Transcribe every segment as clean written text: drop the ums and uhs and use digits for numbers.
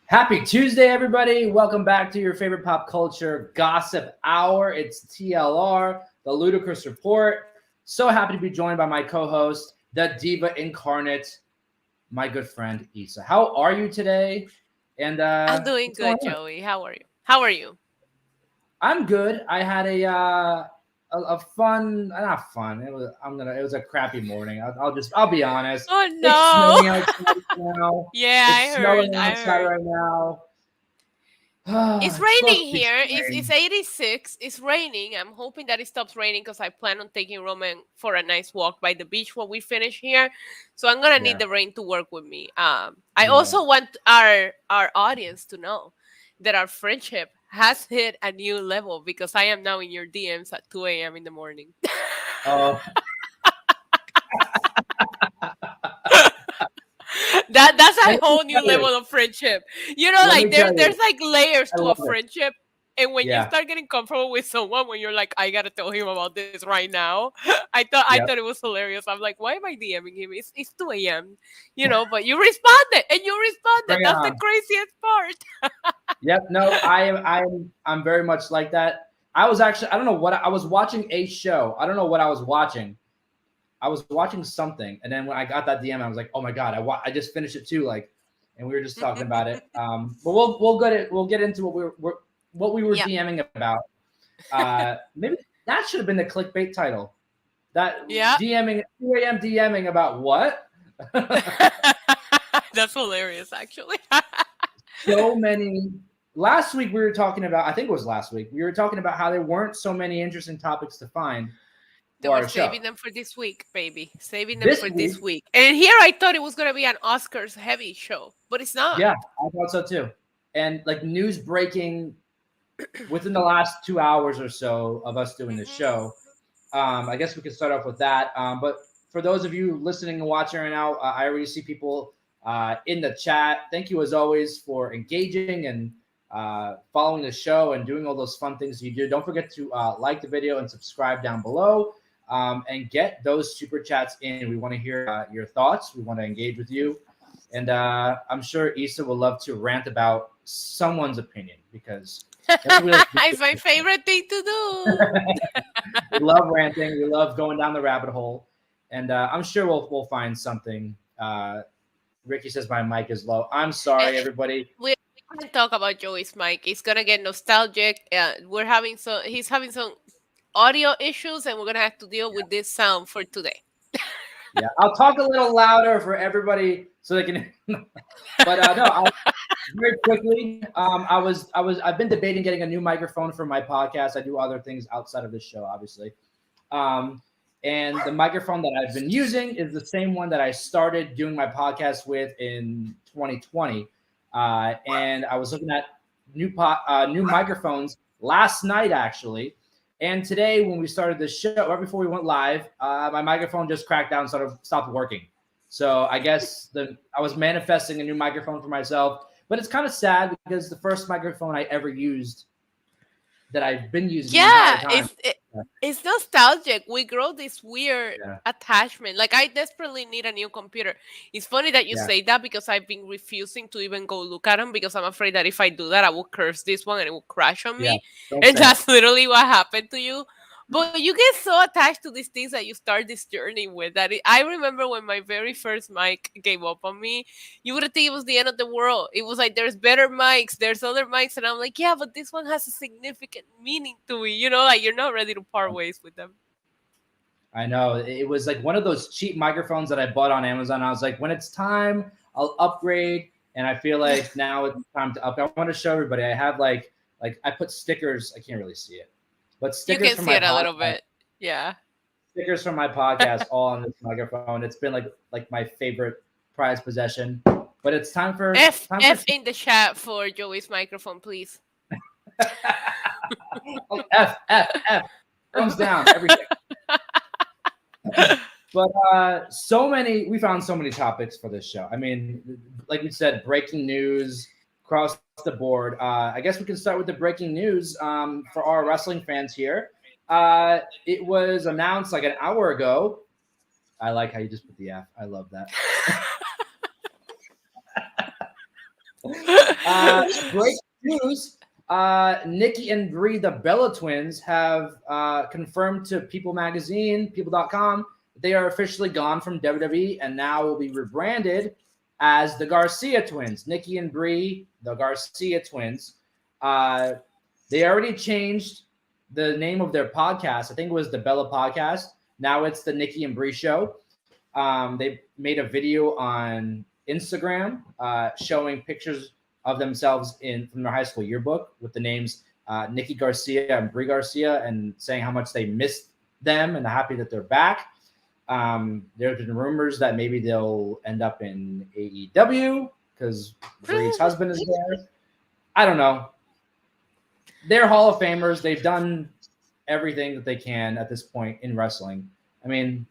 Happy Tuesday, everybody. Welcome back to your favorite pop culture gossip hour. It's TLR, the Ludicrous Report. So happy to be joined by my co-host, the Diva Incarnate, my good friend, Issa. How are you today? And I'm doing good, Joey. How are you? I'm good. I had a fun, not fun. It was a crappy morning. I'll be honest. Oh It's snowing no! outside now. Yeah, It's snowing I outside heard. right now. It's It's supposed raining to be here. It's spring. 86. It's raining. I'm hoping that it stops raining because I plan on taking Roman for a nice walk by the beach when we finish here. So I'm gonna need Yeah, the rain to work with me. I yeah. also want our audience to know that our friendship has hit a new level because I am now in your DMs at 2 a.m. in the morning. Oh, That's a and let me whole new tell you. level of friendship. You know, Let like me tell there's you. like layers I to love a it. friendship. And when you Yeah, start getting comfortable with someone, when you're like, I gotta tell him about this right now. I yep. thought it was hilarious. I'm like, why am I DMing him? It's 2 a.m. You know, but you responded and you responded. Bring it That's the on. craziest part. Yep. No, I'm very much like that. I don't know what I was watching a show. I don't know what I was watching. I was watching something, and then when I got that DM, I was like, oh my god, I just finished it too. Like, and we were just talking about it. But we'll get into what we were Yeah. DMing about. Maybe that should have been the clickbait title. That Yeah. DMing 2 a.m. DMing about what? That's hilarious, actually. So many. Last week we were talking about. I think it was last week. We were talking about how there weren't so many interesting topics to find They for were our show. saving them for this week, baby. Saving them This for week, this week. And here I thought it was gonna be an Oscars heavy show, but it's not. yeah, I thought so too. And like news breaking within the last 2 hours or so of us doing the Hmm. show. I guess we could start off with that. But for those of you listening and watching right now, I already see people in the chat. Thank you as always for engaging and following the show and doing all those fun things you do. Don't forget to like the video and subscribe down below and get those super chats in. We want to hear your thoughts. We want to engage with you. And I'm sure Issa will love to rant about someone's opinion because that's what we like to It's my favorite thing to do. do. We love ranting. We love going down the rabbit hole. And I'm sure we'll find something. Ricky says my mic is low. I'm sorry, And everybody. we can talk about Joey's mic. It's gonna get nostalgic. He's having some audio issues, and we're gonna have to deal with this sound for today. Yeah, I'll talk a little louder for everybody so they can. But no, very quickly. I've been debating getting a new microphone for my podcast. I do other things outside of this show, obviously. Um, and the microphone that I've been using is the same one that I started doing my podcast with in 2020. And I was looking at new microphones last night, actually. And today, when we started the show, right before we went live, my microphone just cracked down, sort of stopped working. So I guess I was manifesting a new microphone for myself. But it's kind of sad because the first microphone I ever used that I've been using the entire Yeah, time. it's nostalgic. We grow this weird Yeah, attachment. Like I desperately need a new computer. It's funny that you yeah. say that because I've been refusing to even go look at them because I'm afraid that if I do that, I will curse this one and it will crash on Yeah, me. don't And say it. that's literally what happened to you. But you get so attached to these things that you start this journey with I remember when my very first mic gave up on me, you would think it was the end of the world. It was like there's better mics, there's other mics, and I'm like, yeah, but this one has a significant meaning to me. You know, like you're not ready to part ways with them. I know it was like one of those cheap microphones that I bought on Amazon. I was like, when it's time, I'll upgrade. And I feel like now it's time to upgrade. I want to show everybody. I have like I put stickers. I can't really see it, but You stickers can from see my it a little podcast. bit. Yeah. Stickers from my podcast all on this microphone. It's been like my favorite prized possession. But it's time for F in the chat for Joey's microphone, please. oh, F thumbs down everything. But we found so many topics for this show. I mean, like we said, breaking news across the board. I guess we can start with the breaking news for our wrestling fans here. It was announced like an hour ago. I like how you just put the F. I love that. Great news. Nikki and Brie, the Bella twins, have confirmed to People Magazine, people.com, they are officially gone from WWE and now will be rebranded as the Garcia twins. Nikki and Brie, the Garcia twins. They already changed the name of their podcast. I think it was the Bella Podcast. Now it's the Nikki and Brie Show. They made a video on Instagram showing pictures of themselves from their high school yearbook with the names Nikki Garcia and Brie Garcia, and saying how much they missed them and happy that they're back. There's been rumors that maybe they'll end up in AEW because Brie's husband is there. I don't know. They're Hall of Famers. They've done everything that they can at this point in wrestling. I mean,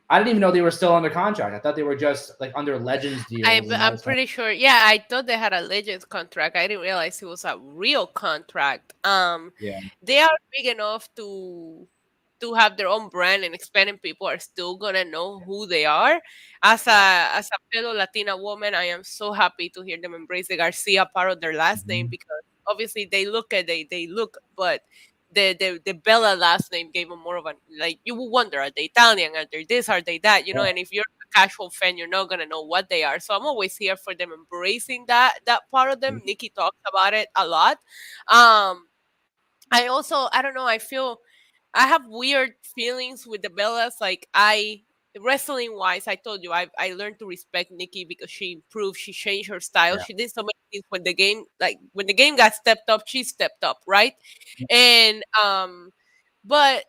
I didn't even know they were still under contract. I thought they were just like under Legends deals. I'm pretty sure. Yeah, I thought they had a Legends contract. I didn't realize it was a real contract. Yeah. They are big enough to have their own brand, and Hispanic people are still gonna know who they are. As a fellow Latina woman, I am so happy to hear them embrace the Garcia part of their last name, because obviously they look, but the Bella last name gave them more of a, like, you will wonder, are they Italian, are they this, are they that, you know? And if you're a casual fan, you're not gonna know what they are. So I'm always here for them embracing that part of them. Nikki talks about it a lot. I don't know, I have weird feelings with the Bellas. Like, wrestling wise, I told you, I learned to respect Nikki because she improved. She changed her style. Yeah. She did so many things when the game got stepped up. She stepped up, right? And but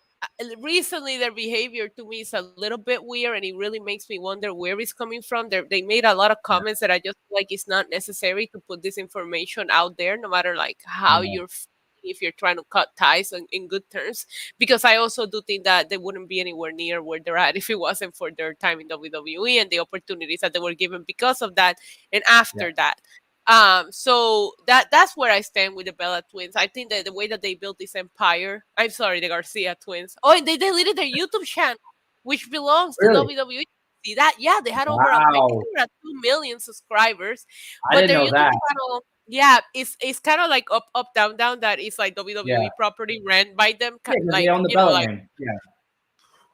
recently their behavior to me is a little bit weird, and it really makes me wonder where it's coming from. They made a lot of comments that I just feel like it's not necessary to put this information out there, no matter like how you're, if you're trying to cut ties in good terms, because I also do think that they wouldn't be anywhere near where they're at if it wasn't for their time in WWE and the opportunities that they were given because of that and after that. So that's where I stand with the Bella twins. I think that the way that they built this empire, I'm sorry, the Garcia twins. Oh, and they deleted their YouTube channel, which belongs to WWE. See that? Yeah, they had over I think they were at 2 million subscribers, but their YouTube channel, yeah, it's kind of like up down down. That is like WWE property ran by them, like, they own the Bella name. Yeah.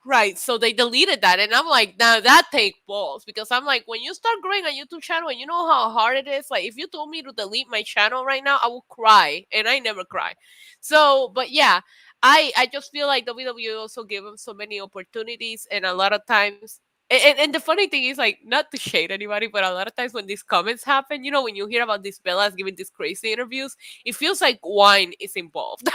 Right, so they deleted that, and I'm like, now that take balls, because I'm like, when you start growing a YouTube channel, and you know how hard it is. Like, if you told me to delete my channel right now, I will cry, and I never cry. So, but yeah, I just feel like WWE also gave them so many opportunities, and a lot of times, and the funny thing is, like, not to shade anybody, but a lot of times when these comments happen, you know, when you hear about these Bellas giving these crazy interviews, it feels like wine is involved.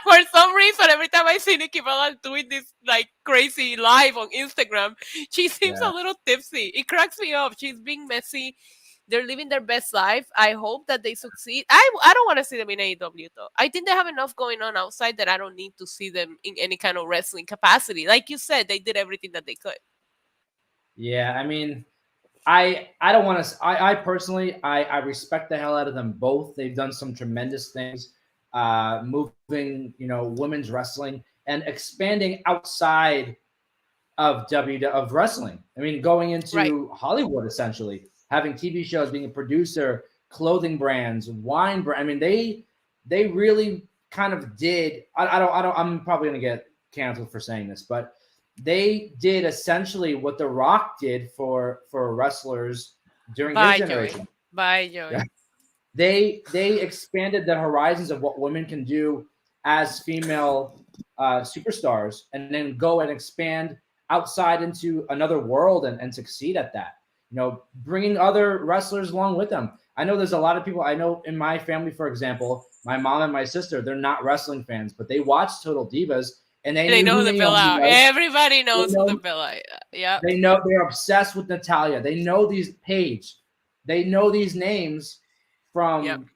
For some reason, every time I see Nikki Bella doing this like crazy live on Instagram, she seems a little tipsy. It cracks me up. She's being messy. They're living their best life. I hope that they succeed. I don't want to see them in AEW though. I think they have enough going on outside that I don't need to see them in any kind of wrestling capacity. Like you said, they did everything that they could. Yeah, I mean, I don't want to. I personally, I respect the hell out of them both. They've done some tremendous things, moving, you know, women's wrestling and expanding outside of of wrestling. I mean, going into Hollywood, essentially having TV shows, being a producer, clothing brands, wine brand. I mean, they really kind of did. I don't. I'm probably gonna get canceled for saying this, but they did essentially what The Rock did for wrestlers during his generation. Bye, Joey. Yeah. They expanded the horizons of what women can do as female superstars, and then go and expand outside into another world and succeed at that. You know, bringing other wrestlers along with them. I know there's a lot of people I know in my family, for example, my mom and my sister, they're not wrestling fans, but they watch Total Divas. And they know the Bella. Everybody knows who the Bella. Yeah. They know, they're obsessed with Natalia. They know these Paige. They know these names from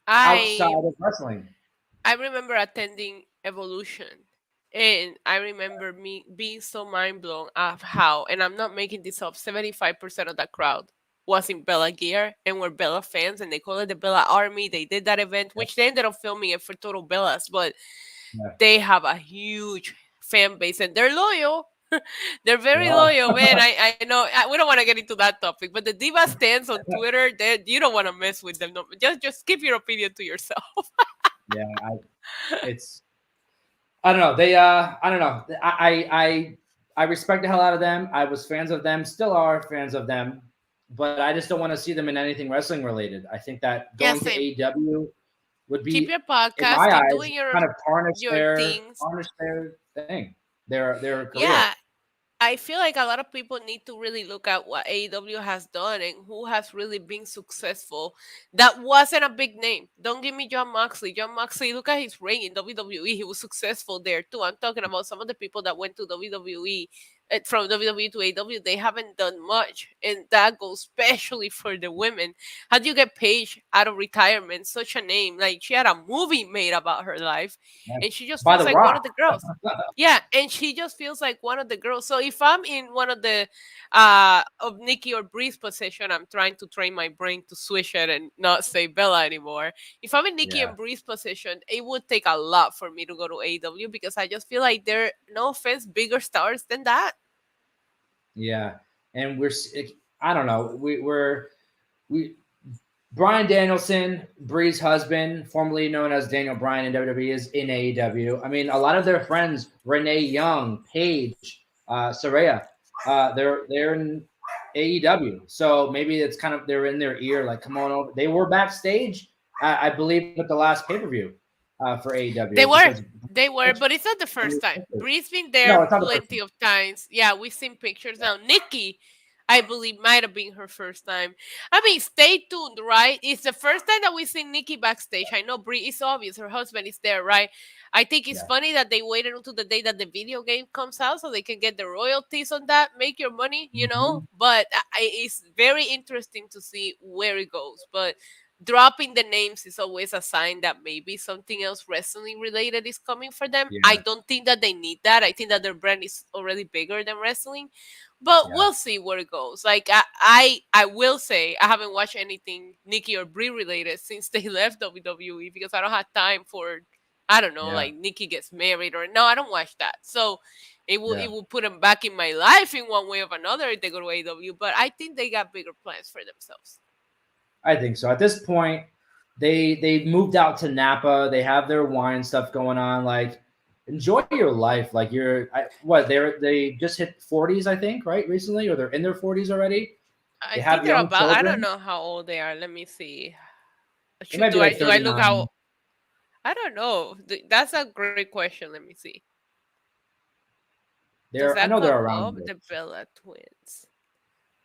outside of wrestling. I remember attending Evolution, and I remember me being so mind blown of how, and I'm not making this up, 75% of that crowd was in Bella gear and were Bella fans, and they call it the Bella Army. They did that event, which they ended up filming it for Total Bellas, but Yeah. they have a huge fan base and they're loyal. They're They very are. loyal, man. I know we don't want to get into that topic, but the Diva stands on Twitter, you don't want to mess with them. No, just keep your opinion to yourself. Yeah. It's I don't know. They I don't know. I respect the hell out of them. I was fans of them, still are fans of them, but I just don't want to see them in anything wrestling related. I think that Yeah, going to same. AEW would Keep be, your in podcast, my keep eyes, doing kind of your things. tarnish their thing, their career. Yeah, I feel like a lot of people need to really look at what AEW has done and who has really been successful. That wasn't a big name. Don't give me John Moxley. John Moxley, look at his reign in WWE. He was successful there too. I'm talking about some of the people that went to WWE, from WWE to AEW. They haven't done much, and that goes especially for the women. How do you get Paige out of retirement? Such a name. Like, she had a movie made about her life, Yeah. and she just By feels The like one of Rock. the girls. Yeah, and she just feels like one of the girls. So if I'm in one of the of Nikki or Bree's position, I'm trying to train my brain to switch it and not say Bella anymore. If I'm in Nikki Yeah. and Bree's position, it would take a lot for me to go to AEW because I just feel like they're, no offense, bigger stars than that. Yeah. And I don't know. We Brian Danielson, Bree's husband, formerly known as Daniel Bryan in WWE, is in AEW. I mean, a lot of their friends, Renee Young, Paige, Saraya, they're in AEW. So maybe it's kind of they're in their ear, like, come on over. They were backstage, I believe, at the last pay per view for AEW They were. because They were, but it's not the first time. Bree's been there no, it's not the first plenty one. of times. Yeah, we've seen pictures now. Nikki, I believe, might have been her first time. I mean, stay tuned, right? It's the first time that we've seen Nikki backstage. I know Bree is obvious. Her husband is there, right? I think it's Yeah, funny that they waited until the day that the video game comes out so they can get the royalties on that, make your money, you know? hmm, But it's very interesting to see where it goes. But dropping the names is always a sign that maybe something else wrestling related is coming for them. I yeah, don't think that they need that. I think that their brand is already bigger than wrestling. But yeah, we'll see where it goes. Like I will say I haven't watched anything Nikki or Brie related since they left WWE because I don't have time for, I don't know, yeah, like Nikki gets married or no, I don't watch that. So yeah. it will put them back in my life in one way or another if they go to AEW. But I think they got bigger plans for themselves. I think so. At this point, they moved out to Napa. They have their wine stuff going on. Like, enjoy your life. Like, they just hit 40s, I think, right? Recently, or they're in their 40s already. They I think have they're young about. I don't children. know how old they are. Let me see. They might be Do I like do I look 39. how? I don't know. That's a great question. Let me see. Does I that know they're come around up? this. The Bella twins.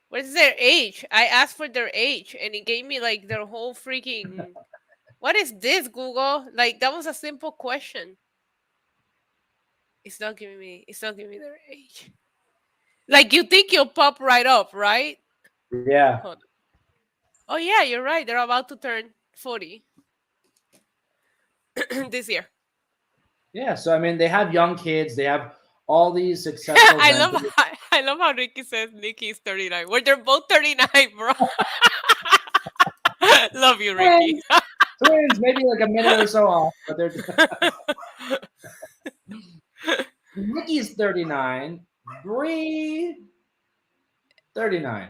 What is their age? I asked for their age, and it gave me like their whole freaking. What is this, Google? Like, that was a simple question. It's not giving me. It's not giving me their age. Like, you think you'll pop right up, right? Yeah, Hold on. Oh yeah, you're right. They're about to turn 40 this year. yeah. So I mean, they have young kids. They have all these successful I love ventures. I love how Ricky says Nikki is 39. Well, they're both 39, bro. Love you, Ricky. Twins, twins, maybe like a minute or so off, but they're Nikki's 39. Bree 39.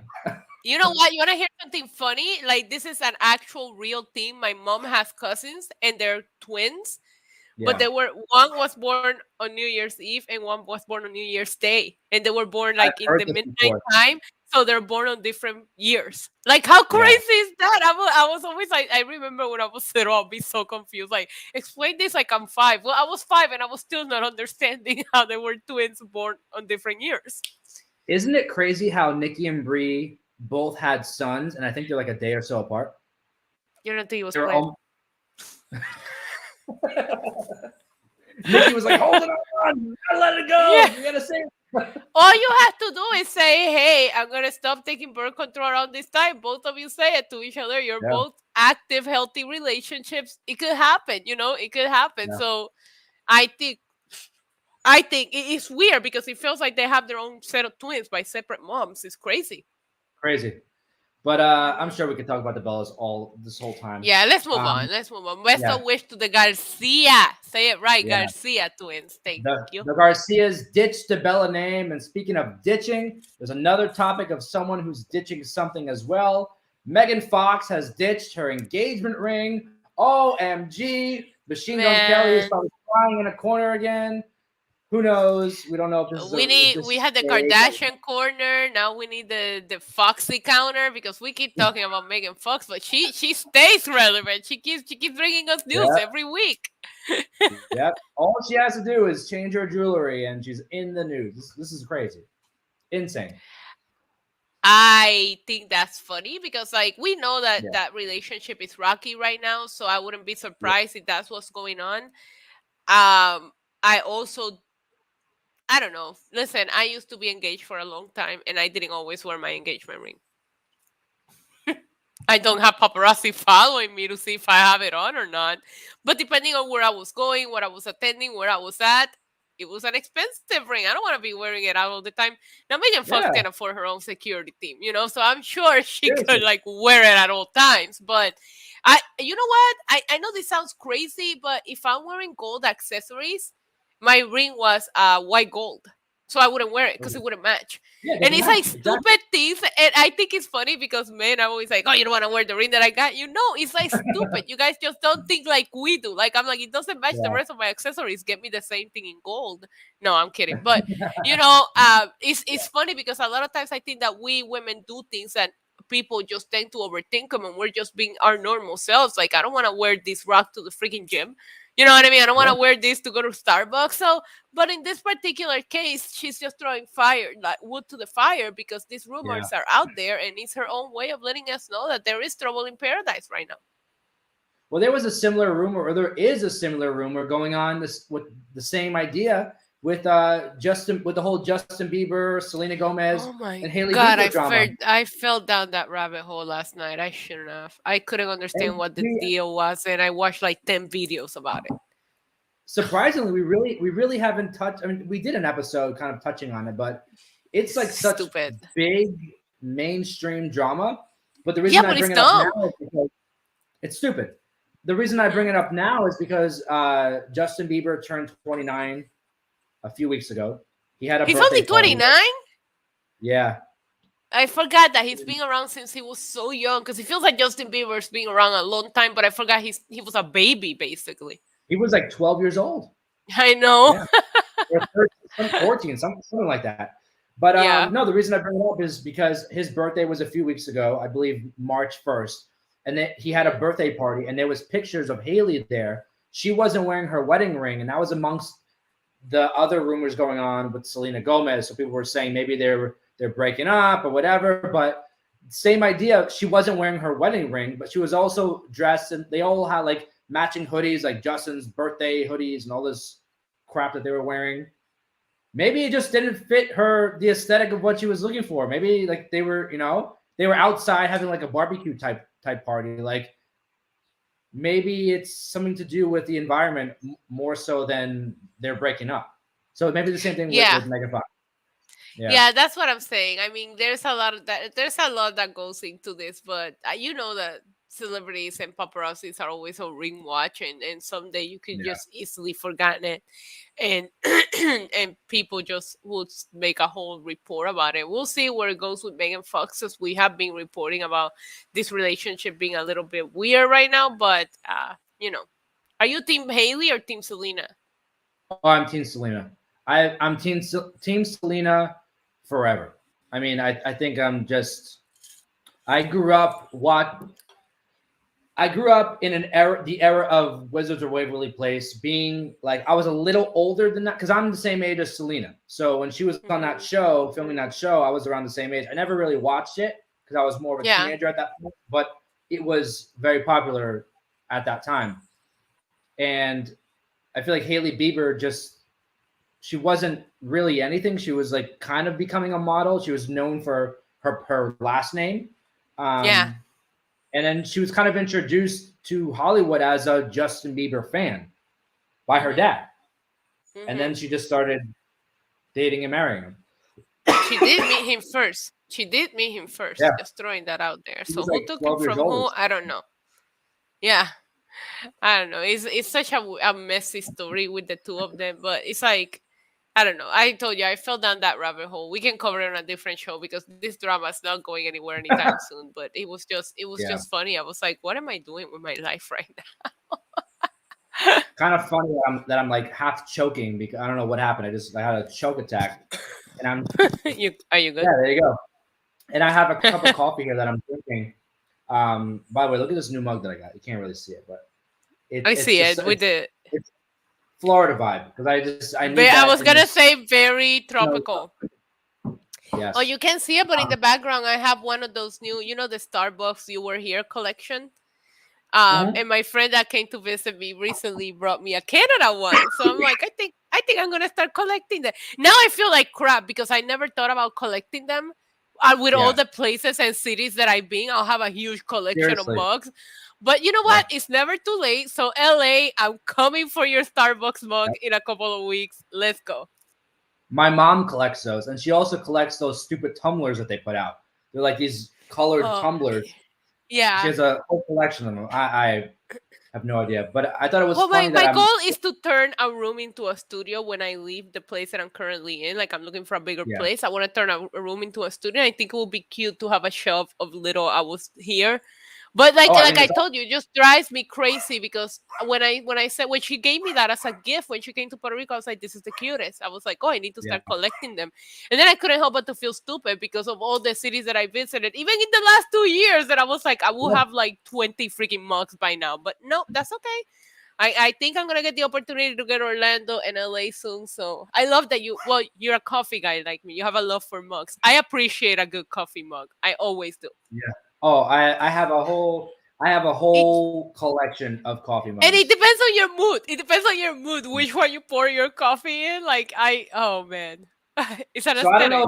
You know what? You want to hear something funny? Like, this is an actual real thing. My mom has cousins and they're twins, but Yeah, one was born on New Year's Eve and one was born on New Year's Day, and they were born I've like in heard the this midnight before. time. So they're born on different years. Like, how Yeah, crazy is that? I was always like, I remember when I was little, I'll be so confused. Like, explain this like I'm 5. Well, I was 5 and I was still not understanding how they were twins born on different years. isn't it crazy how Nikki and Bree both had sons, and I think they're like a day or so apart. You don't think he was They're playing? all. Nikki was like, "Hold it on, we gotta let it Yeah. go. We gotta save." All you have to do is say, "Hey, I'm gonna stop taking birth control around this time." Both of you say it to each other. You're Yeah, both active, healthy relationships. It could happen, it could happen. yeah, So I think it's weird because it feels like they have their own set of twins by separate moms. It's crazy. crazy. But I'm sure we could talk about the Bellas all this whole time. Yeah, let's move on. Let's move on. Best Yeah, of wish to the Garcia. Say it right, yeah. Garcia twins. Thank you. The Garcias ditched the Bella name. And speaking of ditching, there's another topic of someone who's ditching something as well. Megan Fox has ditched her engagement ring. OMG. Machine Gun Kelly is Man, probably crying in a corner again. Who knows? We don't know if this is we had the Kardashian corner. Now we need the Foxy counter because we keep talking about Megan Fox, but she stays relevant. She keeps bringing us news Yeah, every week. yeah. All she has to do is change her jewelry, and she's in the news. This is crazy, insane. I think that's funny because like we know that Yeah, that relationship is rocky right now, so I wouldn't be yeah, surprised if that's what's going on. I also I don't know. Listen, I used to be engaged for a long time and I didn't always wear my engagement ring. I don't have paparazzi following me to see if I have it on or not. But depending on where I was going, what I was attending, where I was at, it was an expensive ring. I don't want to be wearing it out all the time. Now Megan Fox yeah. can afford her own security team, so I'm sure she could Seriously. like wear it at all times. But you know what? I know this sounds crazy, but if I'm wearing gold accessories, my ring was white gold. So I wouldn't wear it because it wouldn't match. Yeah, it And doesn't it's match. like Exactly. stupid things. And I think it's funny because men are always like, oh, you don't want to wear the ring that I got. It's like stupid. You guys just don't think like we do. Like, I'm like, it doesn't match the Yeah. rest of my accessories. Get me the same thing in gold. No, I'm kidding. But, it's funny because a lot of times I think that we women do things that people just tend to overthink them and we're just being our normal selves. Like, I don't want to wear this rock to the freaking gym. You know what I mean? I don't want Yeah. to wear this to go to Starbucks. So, but in this particular case, she's just throwing fire, like wood to the fire, because these Yeah. rumors are out there, and it's her own way of letting us know that there is trouble in paradise right now. Well, there was a similar rumor, or there is a similar rumor going on this with the same idea with Justin, with the whole Justin Bieber, Selena Gomez, Oh my and Haley God, Bieber drama. I fell down that rabbit hole last night. I shouldn't have. I couldn't And understand what the deal was, and I watched like 10 videos about it. surprisingly, we really haven't touched. I mean, we did an episode kind of touching on it, but it's like such Stupid. big mainstream drama. But the Yeah, reason I but it's bring it up dumb. now is because it's stupid. The reason I bring it up now is because Justin Bieber turned 29 a few weeks ago. He had a He's birthday only party. 29? Yeah, I forgot that he's been around since he was so young because it feels like Justin Bieber's been around a long time, but I forgot he was a baby basically. he was like 12 years old. I know. Yeah, or 13, 14, something like that. But Yeah. no, the reason I bring it up is because his birthday was a few weeks ago, I believe March 1st, and then he had a Mhm. birthday party, and there was pictures of Haley there. She wasn't wearing her wedding ring, and that was amongst the other rumors going on with Selena Gomez. So people were saying maybe they're breaking up or whatever. But same idea. She wasn't wearing her wedding ring, but she was also dressed, and they all had like matching hoodies, like Justin's birthday hoodies and all this crap that they were wearing. Maybe it just didn't fit her, the aesthetic of what she was looking for. Maybe like they were, they were outside having like a barbecue type party. Like maybe it's something to do with the environment more so than they're breaking up. So maybe the same thing with, Yeah. with Megan Fox. Yeah. Yeah, that's what I'm saying. I mean, there's a lot that goes into this, but you know that celebrities and paparazzis are always on ring watch, and someday you could Yeah. just easily forgotten it, and and people just would make a whole report about it. We'll see where it goes with Megan Fox, as we have been reporting about this relationship being a little bit weird right now. But are you Team Haley or Team Selena? Oh, I'm Team Selena. I'm Team Selena forever. I mean, I think I grew up in the era of Wizards of Waverly Place, being like I was a little older than that because I'm the same age as Selena. So when she was on that Hmm. show, filming that show, I was around the same age. I never really watched it because I was more of a Yeah. teenager at that point, but it was very popular at that time. And I feel like Haley Bieber she wasn't really anything. She was like kind of becoming a model. She was known for her last name. Yeah. Um, and then she was kind of introduced to Hollywood as a Justin Bieber fan by her Hmm. dad. And then Hmm. she just started dating and marrying him. She did meet him first. She did meet him first. Yeah, Just throwing that out there. he So was who like took him 12 years from old. who? I don't know. Yeah, I don't know. It's such a messy story with the two of them, but it's like I don't know. I told you I fell down that rabbit hole. We can cover it on a different show because this drama is not going anywhere anytime soon. But it was Yeah, just funny. I was like, what am I doing with my life right kind of funny that I'm like half choking because I don't know what happened. I had a choke attack, and I'm now? Are you yeah. good? There you go. And I have a cup of coffee here that I'm drinking. By the way, look at this new mug that I got. You can't really see it, but I it's see just it with the. it's Florida vibe because I need I that was in gonna this say very snow. tropical. Oh, Yes. you can see it, but in the background, I have one of those new, the Starbucks You Were Here collection. Mhm. And my friend that came to visit me recently brought me a Canada one. So I'm like, I think I'm gonna start collecting them. Now I feel like crap because I never thought about collecting them. With all Yeah. the places and cities that I've been, I'll have a huge collection of Seriously. mugs. But you know Yeah. what? It's never too late. So LA, I'm coming for your Starbucks mug Yeah. in a couple of weeks. Let's go. My mom collects those, and she also collects those stupid tumblers that they put out. They're like these colored Oh, tumblers. She yeah. has a whole collection of them. I have no idea, but I thought it was Well, funny that my I'm goal is to turn a room into a studio when I leave the place that I'm currently in. Like, I'm looking for a bigger yeah. place. I want to turn a room into a studio. I think it would be cute to have a shelf of little I was here. But Oh, I like think I it's told you, it just drives me crazy because when I said when she gave me that as a gift when she came to Puerto Rico, I was like, this is the cutest. I was like, oh, I need to yeah. start collecting them. And then I couldn't help but to feel stupid because of all the cities that I visited, even in the last 2 years, that I was like, I will Yeah. have like 20 freaking mugs by now. But no, that's okay. I think I'm gonna get the opportunity to get Orlando and LA soon. So I love that you're a coffee guy like me. You have a love for mugs. I appreciate a good coffee mug. I always do. Yeah. Oh, I have a It whole collection of coffee and it mugs. depends on your mood. It depends on your mood which one you pour your coffee in. Like oh man, it's an So aesthetic.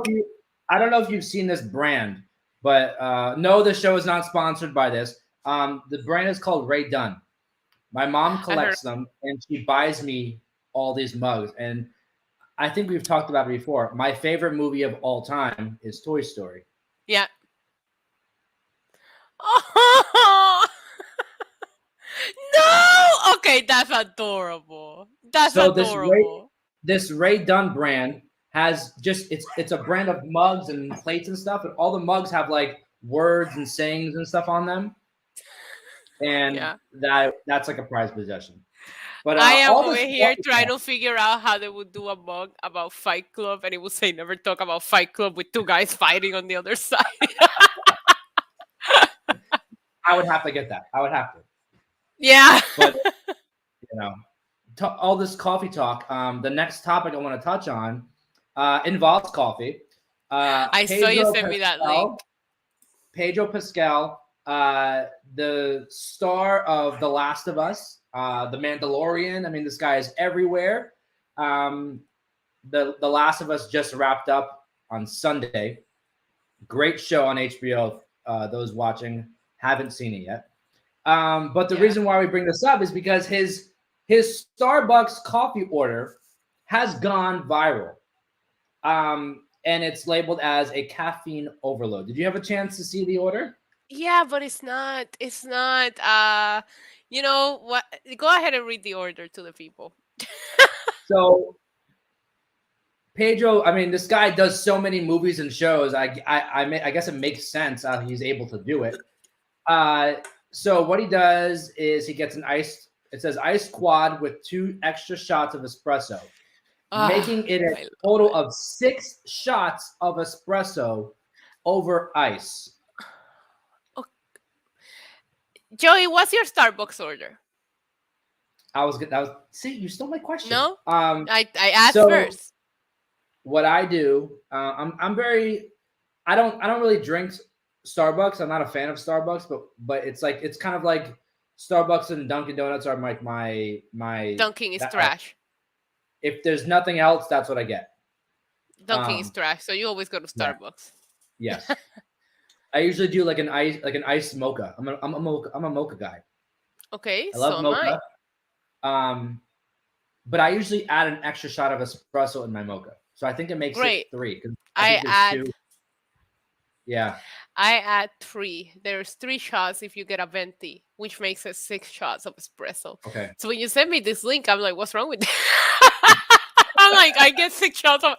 I don't know if you've seen this brand, but no, the show is not sponsored by this. The brand is called Ray Dunn. My mom I heard. collects them, and she buys me all these mugs. And I think we've talked about it before. My favorite movie of all time is Toy Story. Yeah. Oh no. Okay, that's adorable. That's So adorable. this Ray Dunn brand has just it's a brand of mugs and plates and stuff, and all the mugs have like words and sayings and stuff on them, and Yeah. that's like a prized possession. But I am all over this here coffee trying talk, to figure out how they would do a mug about Fight Club, and it would say never talk about Fight Club with two guys fighting on the other side. I would have to get that. I would have to. Yeah. But you know, all this coffee talk. The next topic I want to touch on involves coffee. I saw you Pedro send me that link. Pascal, Pedro Pascal, the star of The Last of Us, The Mandalorian. I mean, this guy is everywhere. Um, the Last of Us just wrapped up on Sunday. Great show on HBO. Those watching haven't seen it yet. But the Yeah. reason why we bring this up is because his Starbucks coffee order has gone viral. And it's labeled as a caffeine overload. Did you have a chance to see the order? Yeah, but it's not you know what, go ahead and read the order to the people. So Pedro, I mean, this guy does so many movies and shows. I guess it makes sense how he's able to do it. Uh, so what he does is he gets an iced. It says iced quad with 2 extra shots of espresso, Ah, making it a I love total it. of 6 shots of espresso over ice. Oh, Joey, what's your Starbucks order? I was good. That was see, you stole my question. No? I asked So first. what I do, I'm very, I don't really drink Starbucks. I'm not a fan of Starbucks, but it's kind of like Starbucks and Dunkin' Donuts are like my Dunking is that trash. if there's nothing else, that's what I get. Dunking is Um, trash, so you always go to yeah, Starbucks. yes. I usually do like an ice mocha. I'm a mocha guy. Okay, I so love am I. mocha. Um, but I usually add an extra shot of espresso in my mocha. So I think it makes it Great. 3 because I I think there's add 2. Yeah. I add three. There's three shots if you get a venti, which makes it 6 shots of espresso. Okay. So when you send me this link, I'm like, what's wrong with I'm like, I get 6 shots of.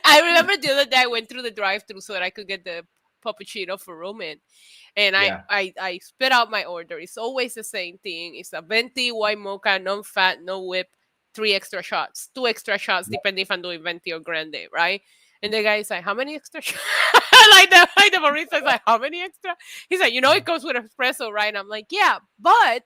I remember the other day I went through the drive-through so that I could get the puppuccino for Roman, and Yeah. I spit out my order. It's always the same thing. It's a venti, white mocha, non-fat, no whip, 3 extra shots, 2 extra shots Yep. depending if I'm doing venti or grande, right? And the guy is like, "How many extra shots?" like the barista is like, "How many extra?" He's like, "It comes with espresso, right?" And I'm like, "Yeah, but."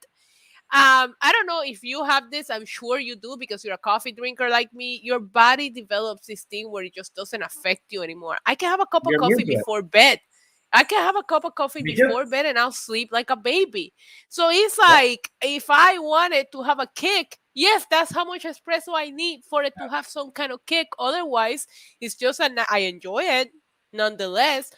I don't know if you have this. I'm sure you do because you're a coffee drinker like me. Your body develops this thing where it just doesn't affect you anymore. I can have a cup of You're immune coffee to it. before bed. I can have a cup of coffee Me too. before bed and I'll sleep like a baby. So it's Yep. like if I wanted to have a kick, yes, that's how much espresso I need for it to have some kind of kick. Otherwise, it's just I enjoy it nonetheless,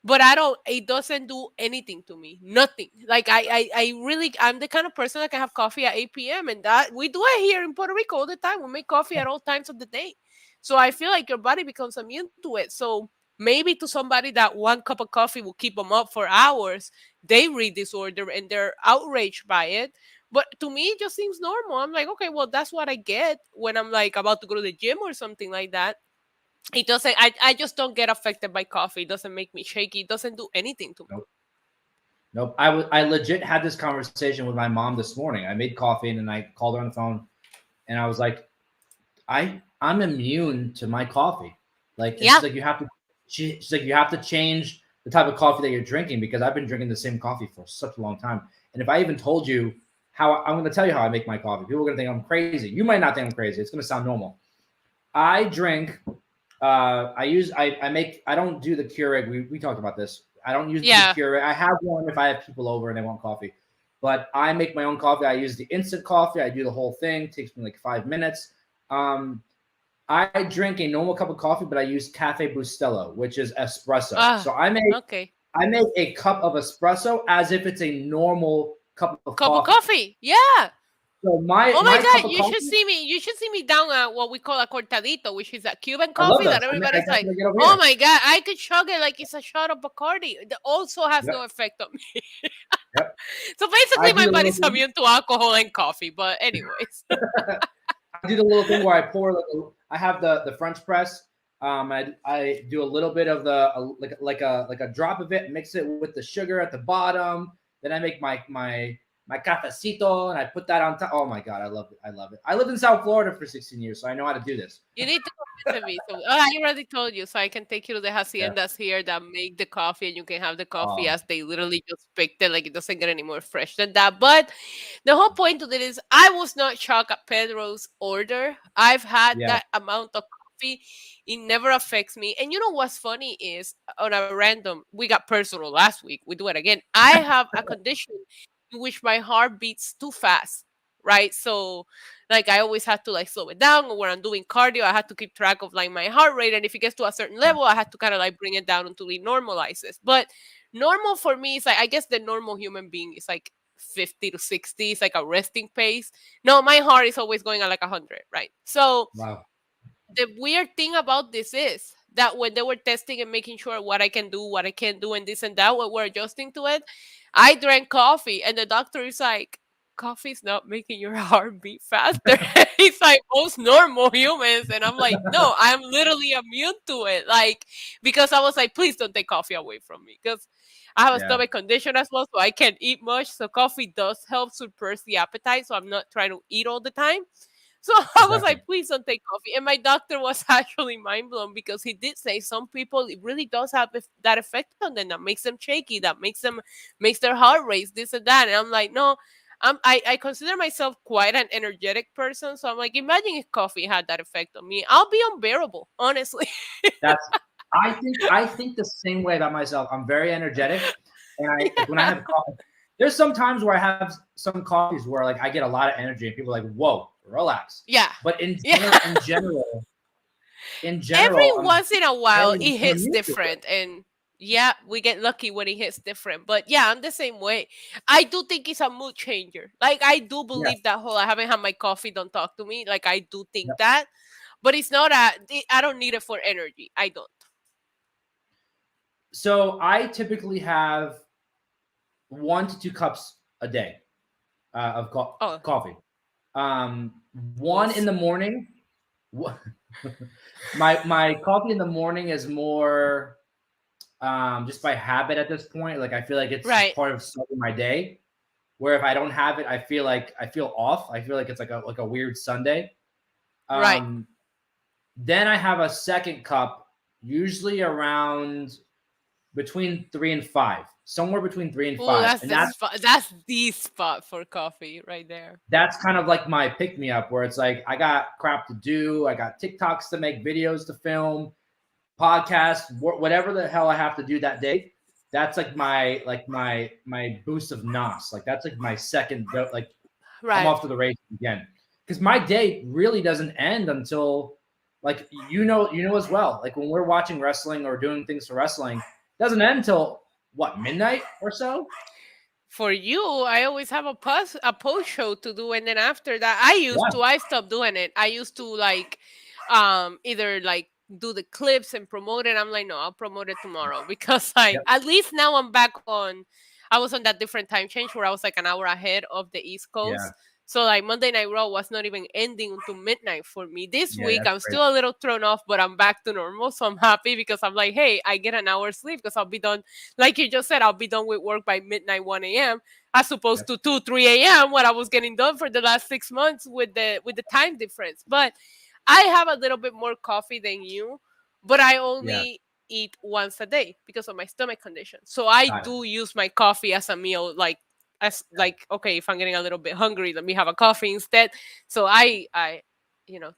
but I don't. It doesn't do anything to me. Nothing. Like I really, I'm the kind of person that can have coffee at 8 p.m. and that we do it here in Puerto Rico all the time. We make coffee at all times of the day, so I feel like your body becomes immune to it. So maybe to somebody that 1 cup of coffee will keep them up for hours, they read this order and they're outraged by it. But to me, it just seems normal. I'm like, okay, well, that's what I get when I'm like about to go to the gym or something like that. It doesn't. I just don't get affected by coffee. It doesn't make me shaky. It doesn't do anything to me. Nope. Nope. I legit had this conversation with my mom this morning. I made coffee and then I called her on the phone and I was like, I'm immune to my coffee. Like, and Yeah. she's like, you have to. She's like, you have to change the type of coffee that you're drinking because I've been drinking the same coffee for such a long time. And if I even told you how I'm going to tell you how I make my coffee, people are going to think I'm crazy. You might not think I'm crazy. It's going to sound normal. I drink. I make. I don't do the Keurig. We talked about this. I don't use the Yeah. Keurig. I have one if I have people over and they want coffee, but I make my own coffee. I use the instant coffee. I do the whole thing. It takes me like 5 minutes. Um, I drink a normal cup of coffee, but I use Cafe Bustelo, which is espresso. So Ah. Okay. I make a cup of espresso as if it's a normal cup of Cup of coffee. coffee. Yeah. So Oh my my cup god, of you should coffee, see me. You should see me down at what we call a cortadito, which is a Cuban I love coffee that those. everybody's That's like, what I get over "Oh here. my god, I could chug it like it's a shot of Bacardi." It also has no Yep, effect on me. yep. So I basically, do my the little body's thing. immune to alcohol and coffee. But anyways, I do the little thing where I pour I have the French press. I do a little bit of the like a drop of it, mix it with the sugar at the bottom. Then I make my cafecito and I put that on top. Oh my god, I love it! I love it. I lived in South Florida for 16 years, so I know how to do this. you need to come visit me. So I already told you, so I can take you to the Yeah. haciendas here that make the coffee, and you can have the coffee Um. as they literally just picked it. Like it doesn't get any more fresh than that. But the whole point of it is, I was not shocked at Pedro's order. I've had Yeah. that amount of coffee. It never affects me. And you know what's funny is on a random, we got personal last week. We do it again. I have a condition in which my heart beats too fast, right? So like I always had to like slow it down, or when I'm doing cardio I had to keep track of like my heart rate, and if it gets to a certain Yeah. level I had to kind of like bring it down until it normalizes. But normal for me is like, I guess the normal human being is like 50 to 60. It's like a resting pace. No, my heart is always going at like 100, right? So Wow. the weird thing about this is that when they were testing and making sure what I can do, what I can't do, and this and that, what we're adjusting to it, I drank coffee, and the doctor is like, "Coffee's not making your heart beat faster." He's like, "Most normal humans," and I'm like, "No, I'm literally immune to it." Like, because I was like, "Please don't take coffee away from me," because I have a Yeah. stomach condition as well, so I can't eat much. So coffee does help suppress the appetite, so I'm not trying to eat all the time. So I was Exactly. like, please don't take coffee. And my doctor was actually mind blown because he did say some people it really does have that effect on them, that makes them shaky, that makes their heart race, this and that. And I'm like, no, I consider myself quite an energetic person. So I'm like, imagine if coffee had that effect on me. I'll be unbearable, honestly. That's. I think the same way about myself. I'm very energetic, and I like when I have coffee. There's some times where I have some coffees where like I get a lot of energy, and people are like, "Whoa, relax." Yeah. But Yeah. in Every general, I'm once in a while very it I'm hits immune to it. different, and yeah, we get lucky when it hits different. But yeah, I'm the same way. I do think it's a mood changer. Like I do Yeah, believe that whole I haven't had my coffee, don't talk to me. Like I do think yeah. that. But it's not I don't need it for energy. I don't. So I typically have 1 to 2 cups a day of Oh, coffee. One in oof. the morning. My coffee in the morning is more just by habit at this point. Like I feel like it's Right, part of starting my day. Where if I don't have it, I feel off. I feel like it's like a weird Sunday. right. Um, then I have a second cup, usually around between 3 and 5, somewhere between three and Oh, five, that's and the spot. That's the spot for coffee right there. that's kind of like my pick me up, where it's like I got crap to do, I got TikToks to make, videos to film, podcasts, whatever the hell I have to do that day. That's like my boost of nos. Like that's like my second like I'm Right. off to the races again. Because my day really doesn't end until like as well. Like when we're watching wrestling or doing things for wrestling, it doesn't end until what, midnight or so? For you, I always have a post show to do, and then after that, I stopped doing it. I used to like, either like do the clips and promote it. I'm like, no, I'll promote it tomorrow because like Yep. at least now I'm back on. I was on that different time change where I was like an hour ahead of the East Yeah. Coast. So like Monday Night Raw was not even ending until midnight for me. This Yeah, week that's I'm great. still a little thrown off, but I'm back to normal. So I'm happy because I'm like, hey, I get an hour's sleep because I'll be done, like you just said, I'll be done with work by midnight, 1 a.m. as opposed Yep. to 2, 3 a.m. what I was getting done for the last 6 months with the time difference. But I have a little bit more coffee than you, but I Yeah. only eat once a day because of my stomach condition. So I Got it. do use my coffee as a meal, like as like, okay, if I'm getting a little bit hungry, let me have a coffee instead. So I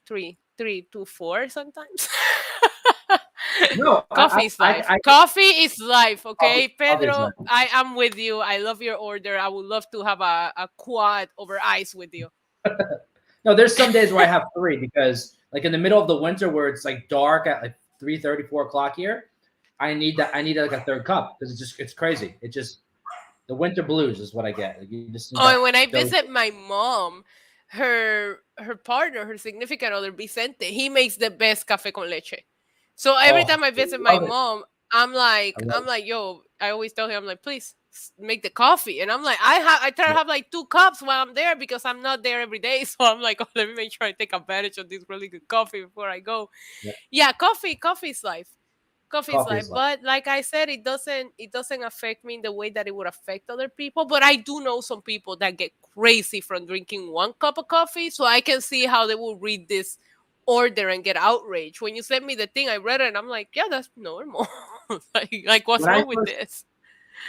three to four sometimes. No, Coffee is life. I Coffee is life. coffee, Okay, coffee is Pedro, nice. I am with you. I love your order. I would love to have a quad over ice with you. No, there's some days where I have three because like in the middle of the winter where it's like dark at like 3:30, 4 o'clock here, I need like a third cup because it's crazy. It just the winter blues is what I get. Like you just need Oh, and that when I dose. visit my mom, her partner, her significant other, Vicente, he makes the best cafe con leche. So every Oh, time I I visit my love it. mom, I'm I like, love I'm like, yo, I always tell him, I'm like, please make the coffee, and I'm like, I try to it. have like 2 cups while I'm there because I'm not there every day. So I'm like, oh, let me make sure I take advantage of this really good coffee before I go. Yeah, Yeah, coffee is life. Coffee is coffee life. is like But like I said, it doesn't affect me in the way that it would affect other people. But I do know some people that get crazy from drinking 1 cup of coffee. So I can see how they will read this order and get outraged. When you sent me the thing, I read it and I'm like, yeah, that's normal. like what's when I wrong with first this?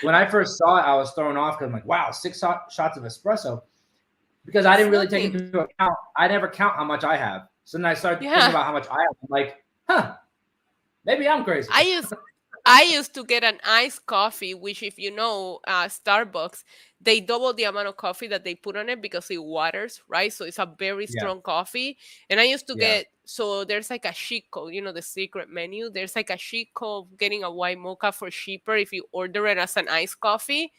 when I first saw it, I was thrown off because I'm like, wow, shots of espresso. Because I It's didn't really take nothing. into account. I never count how much I have. So then I started thinking Yeah. about how much I have. I'm like, huh, maybe I'm crazy. I used I used to get an iced coffee, which if you know Starbucks, they double the amount of coffee that they put on it because it waters, right? So it's a very Yeah, strong coffee. And I used to yeah, get, so there's like a cheat code, the secret menu. There's like a cheat code of getting a white mocha for cheaper if you order it as an iced coffee